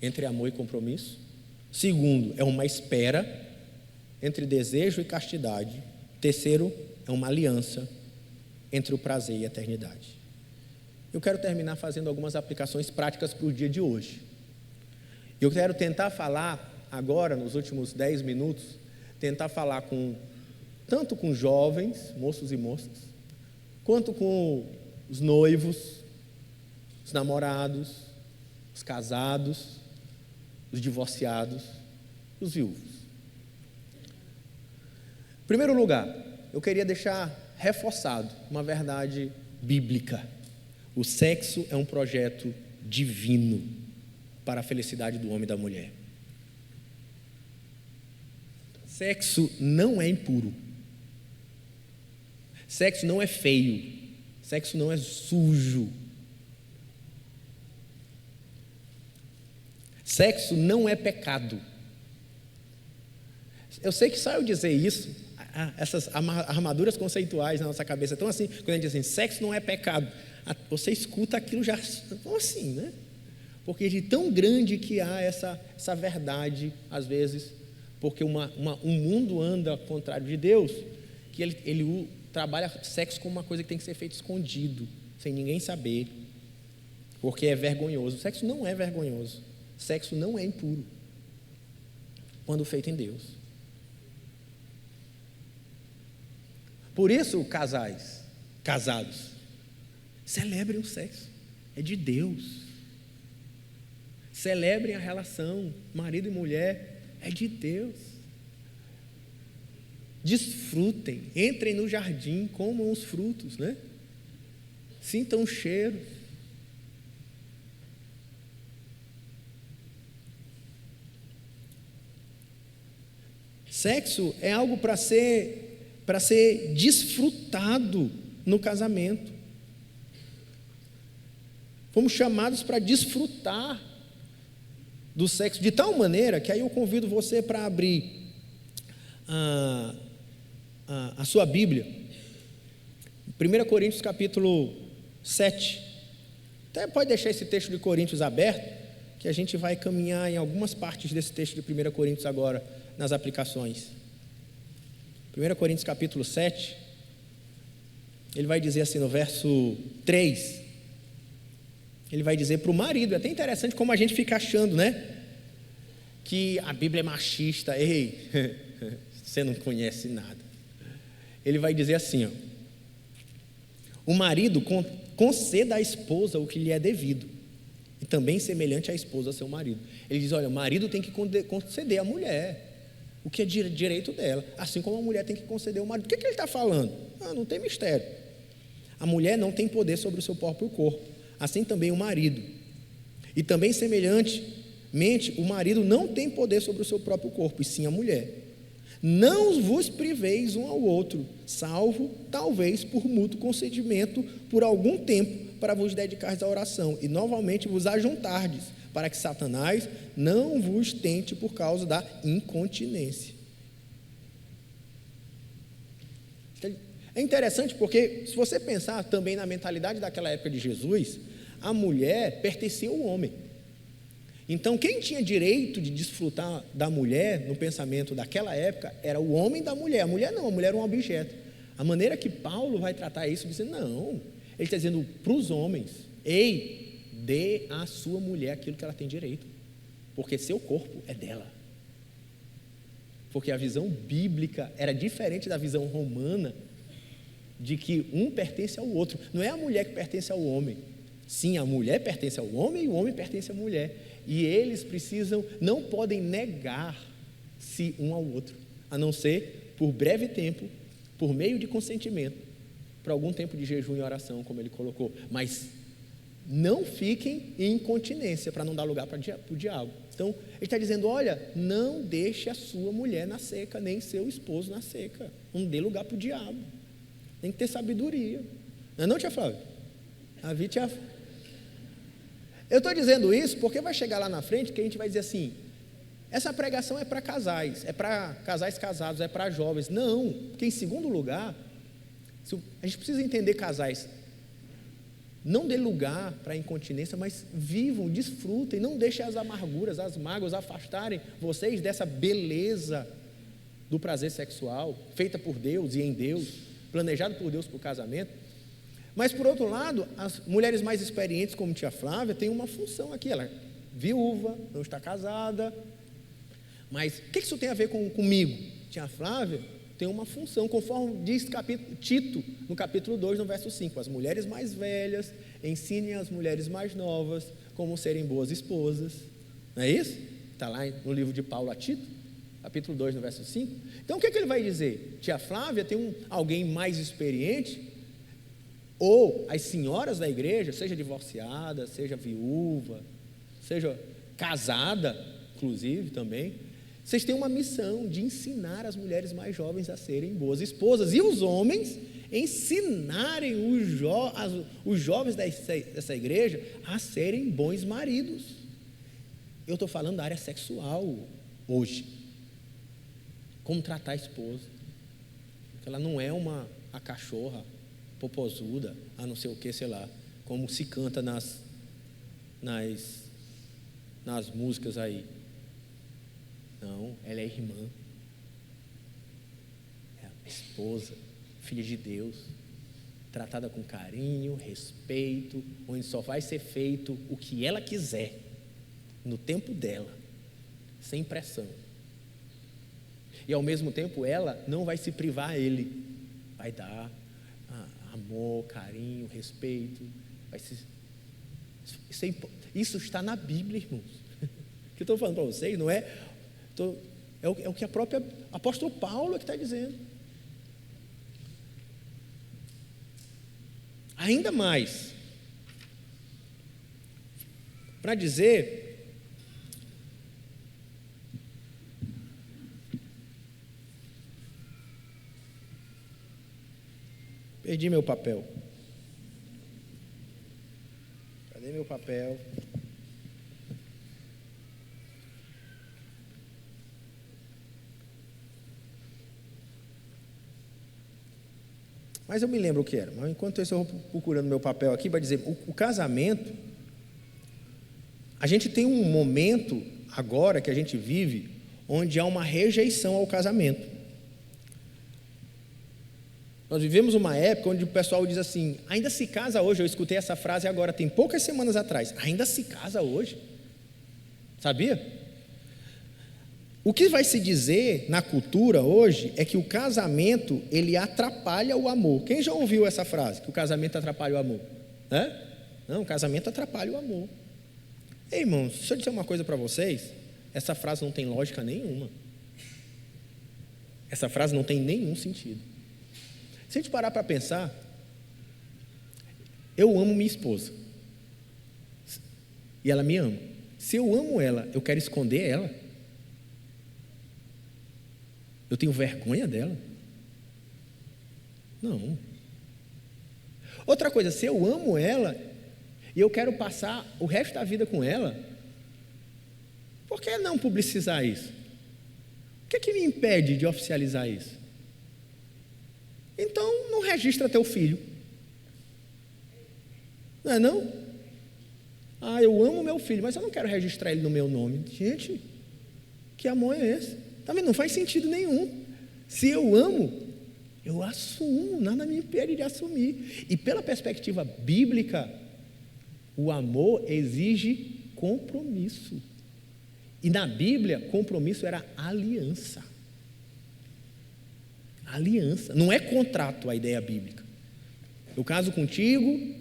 entre amor e compromisso. Segundo, é uma espera entre desejo e castidade. Terceiro, é uma aliança entre o prazer e a eternidade. Eu quero terminar fazendo algumas aplicações práticas para o dia de hoje. Eu quero tentar falar agora, nos últimos 10 minutos, tentar falar tanto com jovens, moços e moças, quanto com os noivos, os namorados, os casados, os divorciados, os viúvos. Em primeiro lugar, eu queria deixar reforçado uma verdade bíblica. O sexo é um projeto divino para a felicidade do homem e da mulher. Sexo não é impuro. Sexo não é feio. Sexo não é sujo. Sexo não é pecado. Eu sei que só eu dizer isso, essas armaduras conceituais na nossa cabeça, então assim, quando a gente diz assim, sexo não é pecado, você escuta aquilo já, como assim, né? Porque de tão grande que há essa verdade, às vezes, porque um mundo anda ao contrário de Deus, que ele trabalha sexo como uma coisa que tem que ser feita escondido, sem ninguém saber, porque é vergonhoso. Sexo não é vergonhoso, sexo não é impuro. quando feito em Deus. Por isso, casados, celebrem o sexo, é de Deus. Celebrem a relação, marido e mulher, é de Deus. Desfrutem, entrem no jardim, comam os frutos, né? Sintam o cheiro. Sexo é algo para ser desfrutado no casamento. Fomos chamados para desfrutar do sexo de tal maneira que aí eu convido você para abrir a sua Bíblia, 1 Coríntios capítulo 7. Até pode deixar esse texto de Coríntios aberto, que a gente vai caminhar em algumas partes desse texto de 1 Coríntios agora, nas aplicações. 1 Coríntios capítulo 7, ele vai dizer assim no verso 3, ele vai dizer para o marido, é até interessante como a gente fica achando, né, que a Bíblia é machista. Ei, você não conhece nada. Ele vai dizer assim, ó: o marido conceda à esposa o que lhe é devido, e também semelhante à esposa a seu marido. Ele diz, olha, o marido tem que conceder à mulher o que é direito dela, assim como a mulher tem que conceder ao marido. O que ele está falando? Não tem mistério. A mulher não tem poder sobre o seu próprio corpo, assim também o marido. E também semelhantemente, o marido não tem poder sobre o seu próprio corpo, e sim a mulher. Não vos priveis um ao outro, salvo, talvez, por mútuo consentimento, por algum tempo, para vos dedicares à oração, e novamente vos ajuntardes, para que Satanás não vos tente por causa da incontinência. É interessante porque, se você pensar também na mentalidade daquela época de Jesus, a mulher pertencia ao homem. Então, quem tinha direito de desfrutar da mulher, no pensamento daquela época, era o homem da mulher. A mulher não, a mulher era um objeto. A maneira que Paulo vai tratar isso, dizendo, não, ele está dizendo para os homens, ei, dê à sua mulher aquilo que ela tem direito, porque seu corpo é dela. Porque a visão bíblica era diferente da visão romana, de que um pertence ao outro. Não é a mulher que pertence ao homem. Sim, a mulher pertence ao homem e o homem pertence à mulher. E eles não podem negar-se um ao outro, a não ser por breve tempo, por meio de consentimento, para algum tempo de jejum e oração, como ele colocou. Mas não fiquem em incontinência, para não dar lugar para o diabo. Então, ele está dizendo, olha, não deixe a sua mulher na seca, nem seu esposo na seca. Não dê lugar para o diabo. Tem que ter sabedoria. Não é não, tia Flávia? Eu estou dizendo isso porque vai chegar lá na frente que a gente vai dizer assim, essa pregação é para casais, é para casais casados, é para jovens. Não, porque em segundo lugar, a gente precisa entender casais. Não dê lugar para a incontinência, mas vivam, desfrutem, não deixem as amarguras, as mágoas afastarem vocês dessa beleza do prazer sexual, feita por Deus e em Deus, planejado por Deus para o casamento. Mas, por outro lado, as mulheres mais experientes, como tia Flávia, têm uma função aqui. Ela é viúva, não está casada. Mas o que isso tem a ver comigo? Tia Flávia tem uma função, conforme diz Tito, no capítulo 2, no verso 5. As mulheres mais velhas ensinem as mulheres mais novas como serem boas esposas. Não é isso? Está lá no livro de Paulo a Tito, capítulo 2, no verso 5. Então, o que ele vai dizer? Tia Flávia tem alguém mais experiente, ou as senhoras da igreja, seja divorciada, seja viúva, seja casada, inclusive também, vocês têm uma missão de ensinar as mulheres mais jovens a serem boas esposas, e os homens ensinarem os jovens dessa igreja a serem bons maridos. Eu estou falando da área sexual hoje. Como tratar a esposa. Ela não é a cachorra popozuda, a não ser o que, sei lá, como se canta nas músicas aí. Não, ela é irmã, é a esposa, filha de Deus, tratada com carinho, respeito, onde só vai ser feito o que ela quiser, no tempo dela, sem pressão. E ao mesmo tempo ela não vai se privar a ele. Vai dar amor, carinho, respeito. Isso está na Bíblia, irmãos. O que eu estou falando para vocês não é... É o que a própria apóstolo Paulo que está dizendo. Ainda mais, para dizer perdi meu papel. Cadê meu papel? Mas eu me lembro o que era. Mas enquanto isso eu vou procurando meu papel aqui para dizer, o casamento, a gente tem um momento agora que a gente vive, onde há uma rejeição ao casamento. Nós vivemos uma época onde o pessoal diz assim, ainda se casa hoje. Eu escutei essa frase agora, tem poucas semanas atrás, ainda se casa hoje, sabia? O que vai se dizer na cultura hoje é que o casamento, ele atrapalha o amor. Quem já ouviu essa frase, que o casamento atrapalha o amor? Não, o casamento atrapalha o amor. Ei, irmãos, deixa eu dizer uma coisa para vocês, essa frase não tem lógica nenhuma. Essa frase não tem nenhum sentido. Se a gente parar para pensar, eu amo minha esposa, e ela me ama. Se eu amo ela, eu quero esconder ela? Eu tenho vergonha dela? Não. Outra coisa, se eu amo ela e eu quero passar o resto da vida com ela, por que não publicizar isso? O que é que me impede de oficializar isso? Então, não registra teu filho. Não é não? Eu amo meu filho, mas eu não quero registrar ele no meu nome. Gente, que amor é esse? Também não faz sentido nenhum. Se eu amo, eu assumo, nada me impede de assumir. E pela perspectiva bíblica, o amor exige compromisso. E na Bíblia, compromisso era aliança. Aliança, não é contrato a ideia bíblica. Eu caso contigo,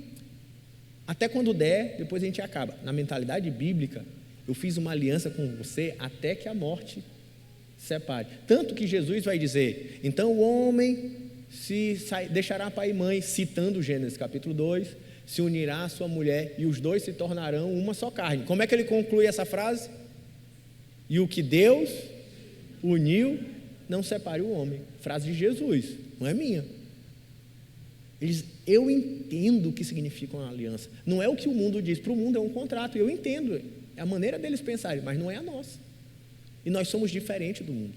até quando der, depois a gente acaba. Na mentalidade bíblica, eu fiz uma aliança com você até que a morte separe. Tanto que Jesus vai dizer, então o homem deixará pai e mãe, citando Gênesis capítulo 2, se unirá à sua mulher e os dois se tornarão uma só carne. Como é que ele conclui essa frase? E o que Deus uniu, não separe o homem. Frase de Jesus, não é minha. Ele diz, eu entendo o que significa uma aliança. Não é o que o mundo diz, para o mundo é um contrato, eu entendo, é a maneira deles pensarem, mas não é a nossa. E nós somos diferentes do mundo.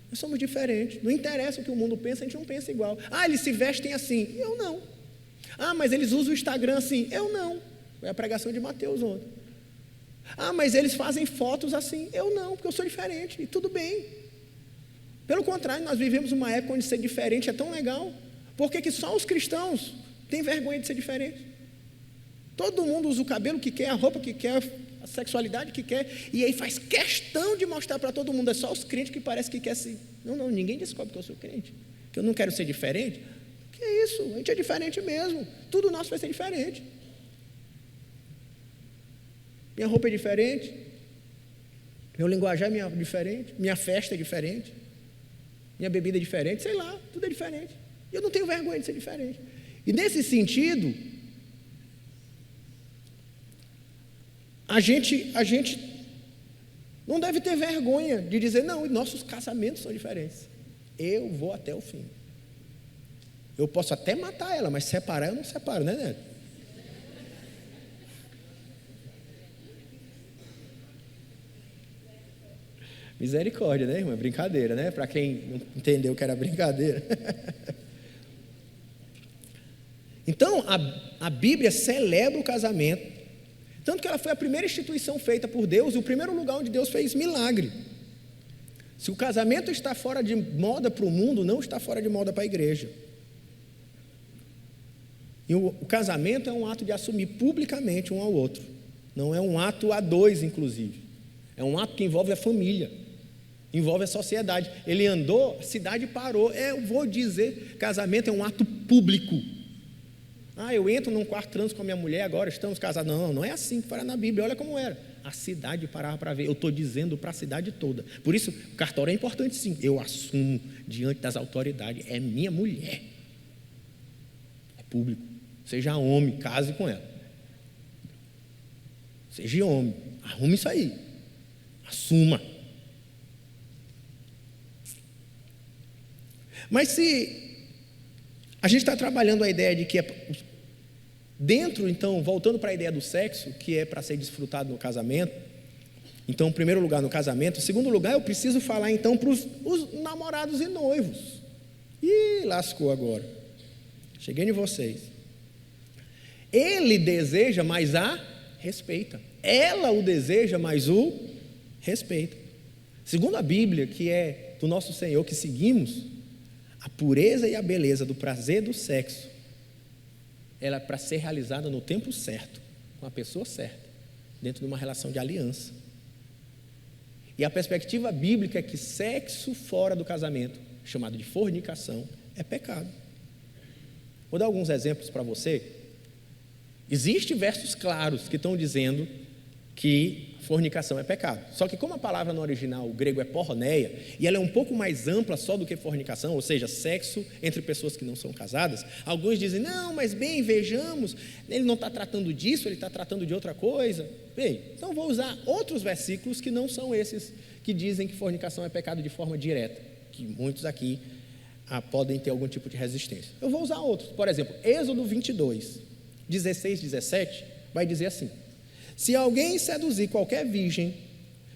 Nós somos diferentes. Não interessa o que o mundo pensa, a gente não pensa igual. Eles se vestem assim. Eu não. Mas eles usam o Instagram assim. Eu não. Foi a pregação de Mateus ontem. Mas eles fazem fotos assim. Eu não, porque eu sou diferente. E tudo bem. Pelo contrário, nós vivemos uma época onde ser diferente é tão legal. Por que só os cristãos têm vergonha de ser diferente? Todo mundo usa o cabelo que quer, a roupa que quer, a sexualidade que quer, e aí faz questão de mostrar para todo mundo. É só os crentes que parece que quer ser. Não, ninguém descobre que eu sou crente, que eu não quero ser diferente. Que é isso? A gente é diferente mesmo. Tudo nosso vai ser diferente. Minha roupa é diferente, meu linguajar é diferente, minha festa é diferente, minha bebida é diferente, sei lá, tudo é diferente. E eu não tenho vergonha de ser diferente. E nesse sentido, a gente não deve ter vergonha de dizer, não, nossos casamentos são diferentes. Eu vou até o fim. Eu posso até matar ela, mas separar eu não separo, né, Neto? Misericórdia, né, irmã? Brincadeira, né? Para quem não entendeu que era brincadeira. Então, a Bíblia celebra o casamento. Tanto que ela foi a primeira instituição feita por Deus, e o primeiro lugar onde Deus fez milagre. Se o casamento está fora de moda para o mundo, não está fora de moda para a igreja. E o casamento é um ato de assumir publicamente um ao outro. Não é um ato a dois, inclusive. É um ato que envolve a família. envolve a sociedade. Ele andou, a cidade parou. Eu vou dizer, casamento é um ato público. Eu entro num quarto, transo com a minha mulher, agora estamos casados. Não, não é assim que para na Bíblia, olha como era. A cidade parava para ver, eu estou dizendo para a cidade toda. Por isso, o cartório é importante sim, eu assumo diante das autoridades, é minha mulher. É público, seja homem, case com ela. Seja homem, arrume isso aí, assuma. Mas se a gente está trabalhando a ideia de que dentro, então, voltando para a ideia do sexo, que é para ser desfrutado no casamento, então, em primeiro lugar, no casamento. Em segundo lugar, eu preciso falar, então, para os namorados e noivos. Ih, lascou agora. Cheguei em vocês. Ele deseja, mas a respeita. Ela o deseja, mas o respeita. Segundo a Bíblia, que é do nosso Senhor que seguimos, a pureza e a beleza do prazer do sexo, ela é para ser realizada no tempo certo, com a pessoa certa, dentro de uma relação de aliança. E a perspectiva bíblica é que sexo fora do casamento, chamado de fornicação, é pecado. Vou dar alguns exemplos para você. Existem versos claros que estão dizendo que fornicação é pecado. Só que como a palavra no original, o grego é porneia, e ela é um pouco mais ampla só do que fornicação, ou seja, sexo entre pessoas que não são casadas, alguns dizem, não, mas bem, vejamos, ele não está tratando disso, ele está tratando de outra coisa. Bem, então vou usar outros versículos que não são esses que dizem que fornicação é pecado de forma direta, que muitos aqui podem ter algum tipo de resistência. Eu vou usar outros, por exemplo, Êxodo 22, 16, 17, vai dizer assim: se alguém seduzir qualquer virgem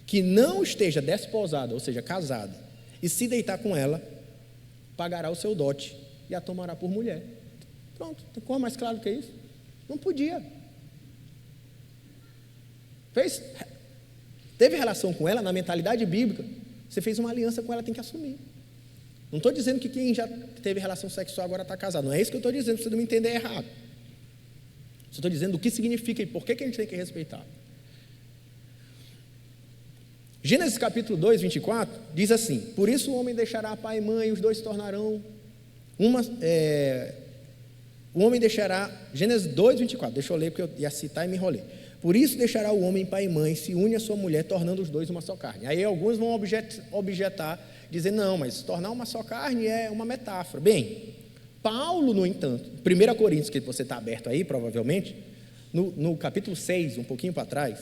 que não esteja desposada, ou seja, casada, e se deitar com ela, pagará o seu dote e a tomará por mulher. Pronto, como mais claro que isso? Não podia. Teve relação com ela na mentalidade bíblica, você fez uma aliança com ela, tem que assumir. Não estou dizendo que quem já teve relação sexual agora está casado, não é isso que eu estou dizendo, para você não me entender errado. Só estou dizendo o que significa e por que a gente tem que respeitar. Gênesis capítulo 2, 24, diz assim: por isso o homem deixará pai e mãe, os dois se tornarão o homem deixará, Gênesis 2, 24, deixa eu ler porque eu ia citar e me enrolei. Por isso deixará o homem pai e mãe, se une à sua mulher, tornando os dois uma só carne. Aí alguns vão objetar, dizer, não, mas tornar uma só carne é uma metáfora. Bem, Paulo, no entanto, 1 Coríntios, que você está aberto aí, provavelmente, no capítulo 6, um pouquinho para trás,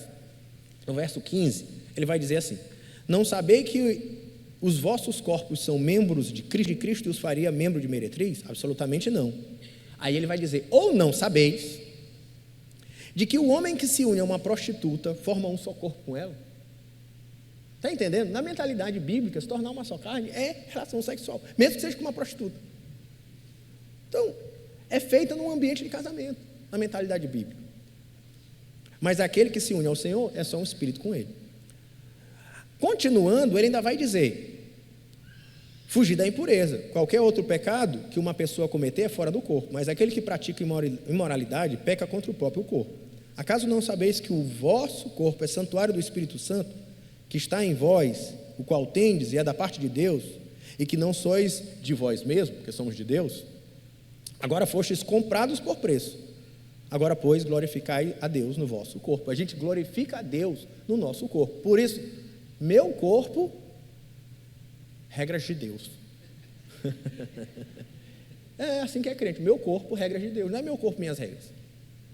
no verso 15, ele vai dizer assim: não sabei que os vossos corpos são membros de Cristo e os faria membro de meretriz? Absolutamente não. Aí ele vai dizer, ou não sabeis, de que o homem que se une a uma prostituta forma um só corpo com ela? Está entendendo? Na mentalidade bíblica, se tornar uma só carne é relação sexual, mesmo que seja com uma prostituta. Então, é feita num ambiente de casamento, na mentalidade bíblica. Mas aquele que se une ao Senhor é só um espírito com Ele. Continuando, ele ainda vai dizer: fugir da impureza. Qualquer outro pecado que uma pessoa cometer é fora do corpo, mas aquele que pratica imoralidade peca contra o próprio corpo. Acaso não sabeis que o vosso corpo é santuário do Espírito Santo, que está em vós, o qual tendes e é da parte de Deus, e que não sois de vós mesmos, porque somos de Deus? Agora fostes comprados por preço. Agora, pois, glorificai a Deus no vosso corpo. A gente glorifica a Deus no nosso corpo. Por isso, meu corpo, regras de Deus. É assim que é crente. Meu corpo, regras de Deus. Não é meu corpo, minhas regras.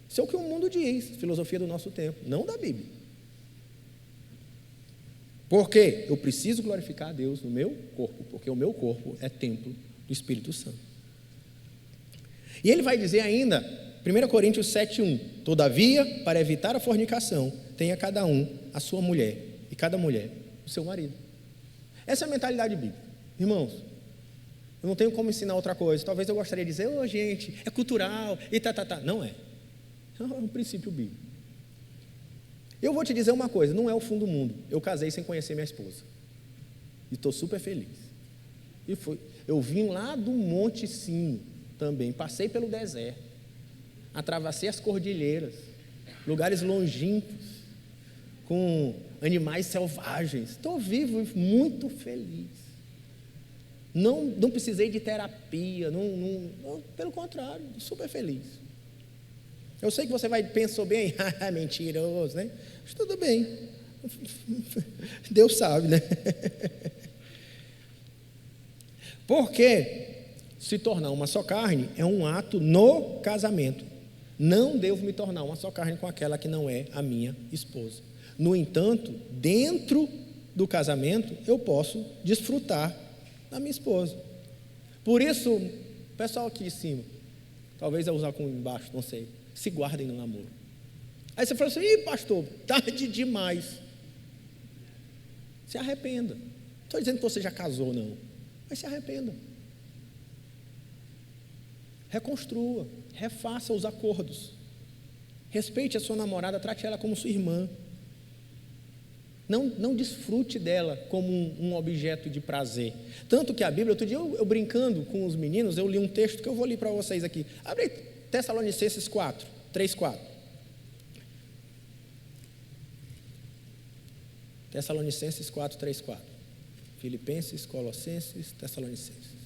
Isso é o que o mundo diz, filosofia do nosso tempo, não da Bíblia. Por quê? Eu preciso glorificar a Deus no meu corpo, porque o meu corpo é templo do Espírito Santo. E ele vai dizer ainda, 1 Coríntios 7:1, todavia, para evitar a fornicação, tenha cada um a sua mulher, e cada mulher o seu marido. Essa é a mentalidade bíblica. Irmãos, eu não tenho como ensinar outra coisa. Talvez eu gostaria de dizer, gente, é cultural, e tá. Não é. É um princípio bíblico. Eu vou te dizer uma coisa, não é o fim do mundo. Eu casei sem conhecer minha esposa. E estou super feliz. Eu vim lá do Monte Sim também, passei pelo deserto, atravessei as cordilheiras, lugares longínquos, com animais selvagens. Estou vivo e muito feliz. Não precisei de terapia, pelo contrário, super feliz. Eu sei que você pensou bem, mentiroso, né? Mas tudo bem. Deus sabe, né? Porque se tornar uma só carne é um ato no casamento. Não devo me tornar uma só carne com aquela que não é a minha esposa. No entanto, dentro do casamento, eu posso desfrutar da minha esposa. Por isso, o pessoal aqui de cima, talvez eu usar com embaixo, não sei, se guardem no namoro. Aí você fala assim, ih, pastor, tarde demais. Se arrependa. Não estou dizendo que você já casou, não. Mas se arrependa. Reconstrua, refaça os acordos. Respeite a sua namorada, trate ela como sua irmã. Não desfrute dela como um objeto de prazer. Tanto que a Bíblia, outro dia eu brincando com os meninos, eu li um texto que eu vou ler para vocês aqui. Abre aí, Tessalonicenses 4, 3, 4. Tessalonicenses 4, 3, 4. Filipenses, Colossenses, Tessalonicenses.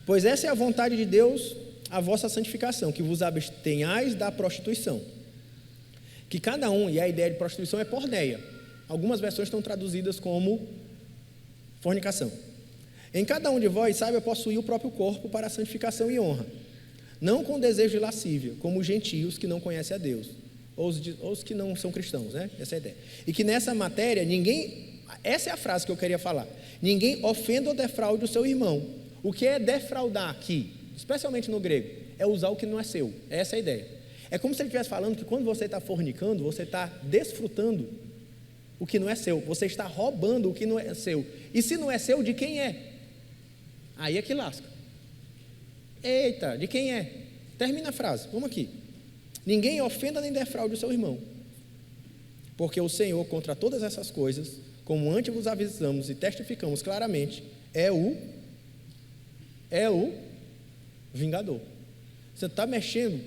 Pois essa é a vontade de Deus, a vossa santificação, que vos abstenhais da prostituição. Que cada um, e a ideia de prostituição é porneia. Algumas versões estão traduzidas como fornicação. Em cada um de vós saiba possuir o próprio corpo para a santificação e honra, não com desejo de lascívia, como os gentios que não conhecem a Deus, ou os que não são cristãos, né? Essa é a ideia. E que nessa matéria essa é a frase que eu queria falar, ninguém ofenda ou defraude o seu irmão. O que é defraudar aqui, especialmente no grego, é usar o que não é seu. Essa é a ideia. É como se ele estivesse falando que quando você está fornicando, você está desfrutando o que não é seu. Você está roubando o que não é seu. E se não é seu, de quem é? Aí é que lasca. Eita, de quem é? Termina a frase, vamos aqui. Ninguém ofenda nem defraude o seu irmão. Porque o Senhor, contra todas essas coisas, como antes vos avisamos e testificamos claramente, é o vingador. Você está mexendo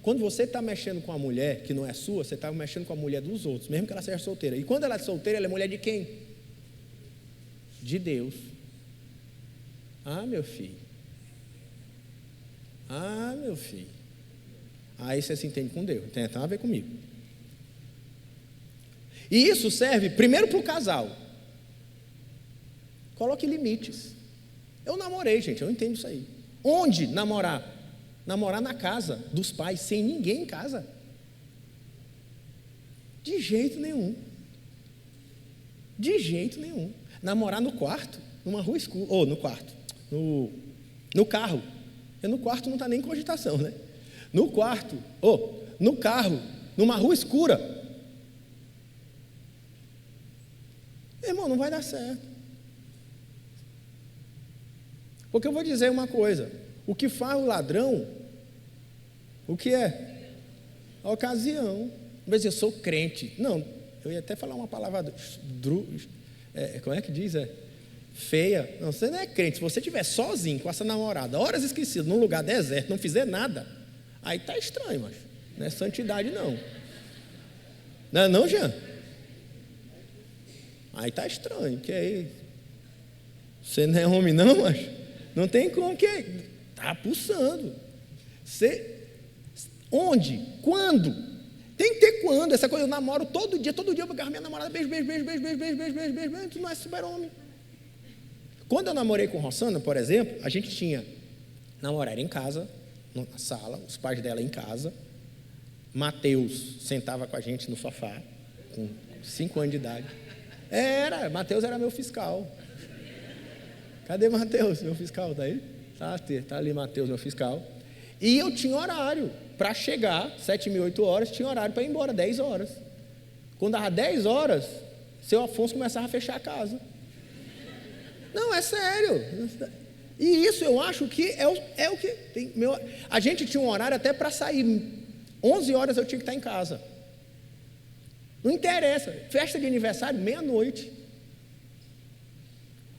quando você está mexendo com a mulher que não é sua, você está mexendo com a mulher dos outros, mesmo que ela seja solteira. E quando ela é solteira, ela é mulher de quem? De Deus. Ah, meu filho. Aí você se entende com Deus, não tem nada a ver comigo. E isso serve primeiro para o casal. Coloque limites. Eu namorei, gente, eu entendo isso aí. Onde namorar? Namorar na casa dos pais, sem ninguém em casa. De jeito nenhum. De jeito nenhum. Namorar no quarto, numa rua escura, ou no quarto, no carro. Porque no quarto não está nem em cogitação, né? No quarto, no carro, numa rua escura. Irmão, não vai dar certo. Porque eu vou dizer uma coisa, o que faz o ladrão, o que é? A ocasião. Mas eu sou crente. Não, eu ia até falar uma palavra, como é que diz? Feia. Não, você não é crente. Se você estiver sozinho com essa namorada, horas esquecidas, num lugar deserto, não fizer nada, aí está estranho, mas não é santidade não. Não é não, Jean? Aí está estranho, que aí você não é homem não, mas não tem como, que está pulsando. Onde? Quando? Tem que ter quando. Essa coisa eu namoro todo dia eu pegava minha namorada, beijo, tu não é super-homem. Quando eu namorei com Rossana, por exemplo, a gente tinha namorada em casa, na sala, os pais dela em casa, Mateus sentava com a gente no sofá, com 5 anos de idade. Mateus era meu fiscal. Cadê Mateus, meu fiscal? Está aí? Tá ali Mateus, meu fiscal. E eu tinha horário para chegar, 7h, 8 horas, tinha horário para ir embora, 10 horas. Quando dava 10 horas, seu Afonso começava a fechar a casa. Não, é sério. E isso eu acho que é o que tem. A gente tinha um horário até para sair. 11 horas eu tinha que estar em casa. Não interessa. Festa de aniversário, meia-noite.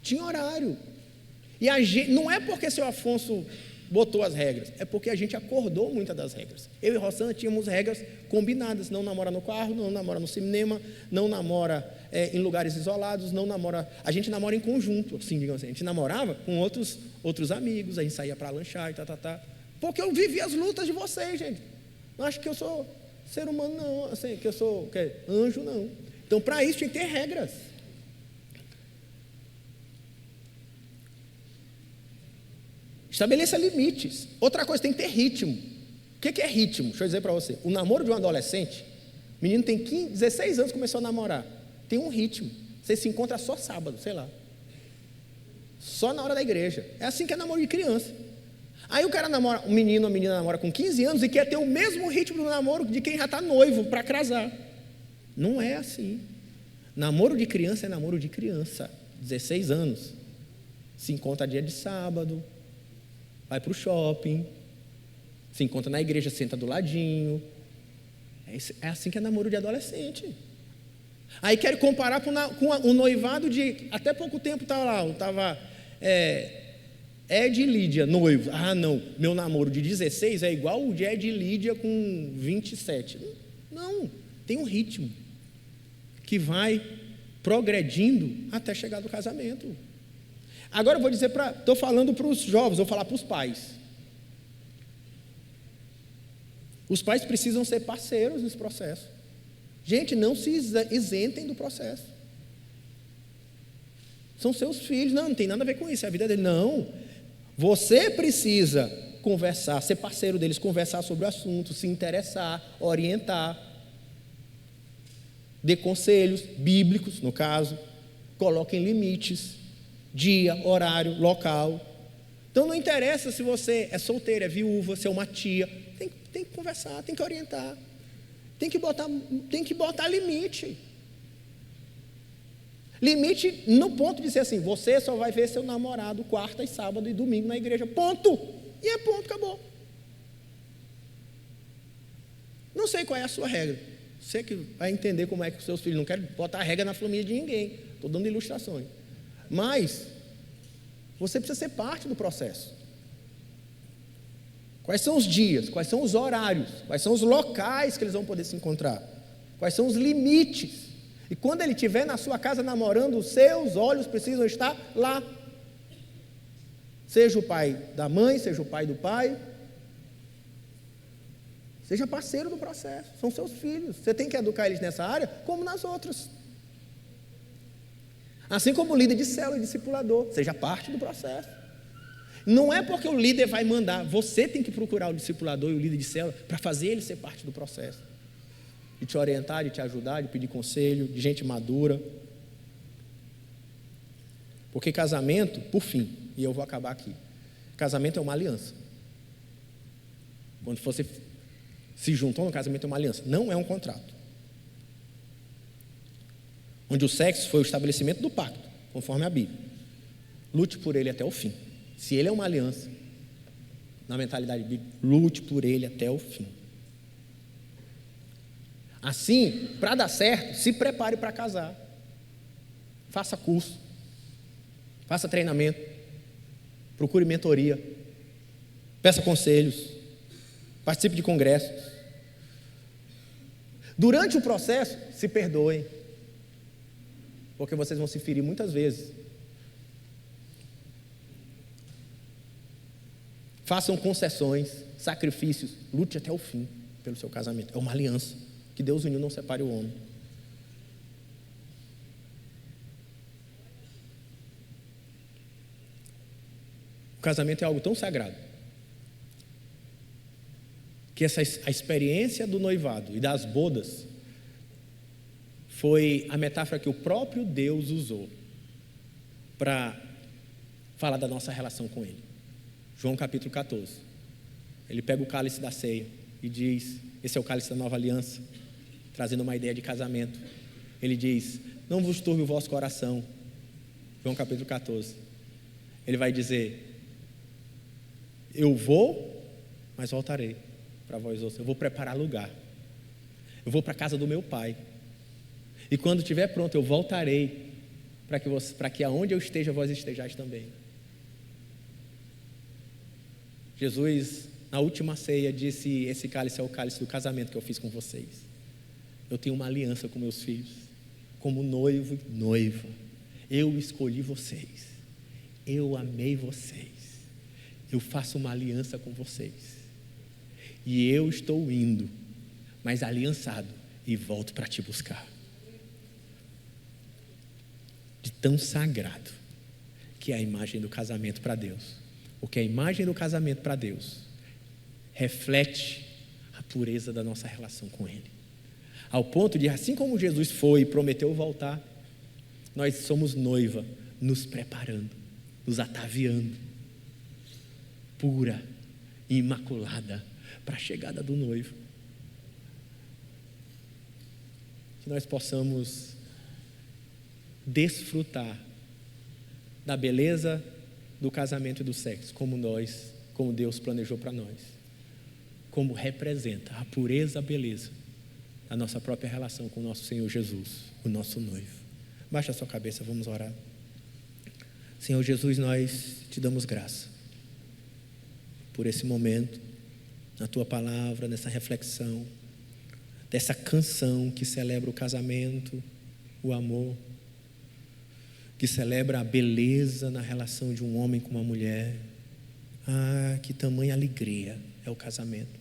Tinha horário. E não é porque seu Afonso botou as regras? É porque a gente acordou muitas das regras. Eu e Rosana tínhamos regras combinadas. Não namora no carro, não namora no cinema, não namora em lugares isolados, não namora... A gente namora em conjunto, assim, digamos assim. A gente namorava com outros amigos, a gente saía para lanchar e tá. Porque eu vivi as lutas de vocês, gente. Não acho que eu sou ser humano, não. Assim, que eu sou anjo, não. Então, para isso, tinha que ter regras. Estabeleça limites. Outra coisa, tem que ter ritmo. O que é ritmo? Deixa eu dizer para você. O namoro de um adolescente, o menino tem 16 anos, começou a namorar. Tem um ritmo. Você se encontra só sábado, sei lá. Só na hora da igreja. É assim que é namoro de criança. Aí o cara namora, o menino ou a menina namora com 15 anos e quer ter o mesmo ritmo do namoro de quem já está noivo para casar. Não é assim. Namoro de criança é namoro de criança. 16 anos. Se encontra dia de sábado, vai para o shopping, se encontra na igreja, senta do ladinho. É assim que é namoro de adolescente. Aí quer comparar com o noivado de... Até pouco tempo estava Ed e Lídia, noivo. Ah, não, meu namoro de 16 é igual o de Ed e Lídia com 27. Não, tem um ritmo que vai progredindo até chegar do casamento. Agora eu vou dizer estou falando para os jovens, vou falar para os pais. Os pais precisam ser parceiros nesse processo. Gente, não se isentem do processo. São seus filhos, não tem nada a ver com isso, é a vida dele. Não, você precisa conversar, ser parceiro deles, conversar sobre o assunto, se interessar, orientar, dê conselhos bíblicos, no caso, coloquem limites, dia, horário, local. Então não interessa se você é solteiro, é viúva, se é uma tia, tem que conversar, tem que orientar, tem que botar limite. Limite no ponto de ser assim, você só vai ver seu namorado quarta e sábado e domingo na igreja, ponto. E é ponto, acabou. Não sei qual é a sua regra. Você que vai entender como é que os seus filhos não querem botar regra na família de ninguém. Estou dando ilustrações. Mas você precisa ser parte do processo. Quais são os dias? Quais são os horários? Quais são os locais que eles vão poder se encontrar? Quais são os limites? E quando ele estiver na sua casa namorando, os seus olhos precisam estar lá. Seja o pai da mãe, seja o pai do pai. Seja parceiro do processo. São seus filhos. Você tem que educar eles nessa área como nas outras. Assim como o líder de célula e discipulador. Seja parte do processo. Não é porque o líder vai mandar. Você tem que procurar o discipulador e o líder de célula para fazer ele ser parte do processo. De te orientar, de te ajudar, de pedir conselho, de gente madura. Porque casamento, por fim, e eu vou acabar aqui, casamento é uma aliança. Quando você se juntam no casamento é uma aliança, não é um contrato. Onde o sexo foi o estabelecimento do pacto, conforme a Bíblia. Lute por ele até o fim. Se ele é uma aliança, na mentalidade bíblica, lute por ele até o fim. Assim, para dar certo, se prepare para casar. Faça curso, faça treinamento, procure mentoria, peça conselhos, participe de congressos. Durante o processo, se perdoem, porque vocês vão se ferir muitas vezes. Façam concessões, sacrifícios, lute até o fim pelo seu casamento. É uma aliança. Que Deus uniu, não separe o homem. O casamento é algo tão sagrado que a experiência do noivado e das bodas foi a metáfora que o próprio Deus usou para falar da nossa relação com Ele. João capítulo 14. Ele pega o cálice da ceia e diz: esse é o cálice da nova aliança, trazendo uma ideia de casamento. Ele diz: não vos turbe o vosso coração. João capítulo 14. Ele vai dizer: eu vou, mas voltarei para vós outros. Eu vou preparar lugar. Eu vou para a casa do meu pai. E quando estiver pronto, eu voltarei para que aonde eu esteja, vós estejais também. Jesus, na última ceia, disse: esse cálice é o cálice do casamento que eu fiz com vocês. Eu tenho uma aliança com meus filhos, como noivo e noiva. Eu escolhi vocês, eu amei vocês, eu faço uma aliança com vocês, e eu estou indo, mas aliançado, e volto para te buscar. De tão sagrado que é a imagem do casamento para Deus. Porque a imagem do casamento para Deus reflete a pureza da nossa relação com Ele. Ao ponto de, assim como Jesus foi e prometeu voltar, nós somos noiva, nos preparando, nos ataviando, pura e imaculada, para a chegada do noivo. Que nós possamos desfrutar da beleza do casamento e do sexo, como Deus planejou para nós, como representa a pureza, a beleza da nossa própria relação com o nosso Senhor Jesus, o nosso noivo. Baixa a sua cabeça, vamos orar. Senhor Jesus, nós te damos graça por esse momento, na tua palavra, nessa reflexão, dessa canção que celebra o casamento, o amor, que celebra a beleza na relação de um homem com uma mulher. Ah, que tamanha alegria é o casamento.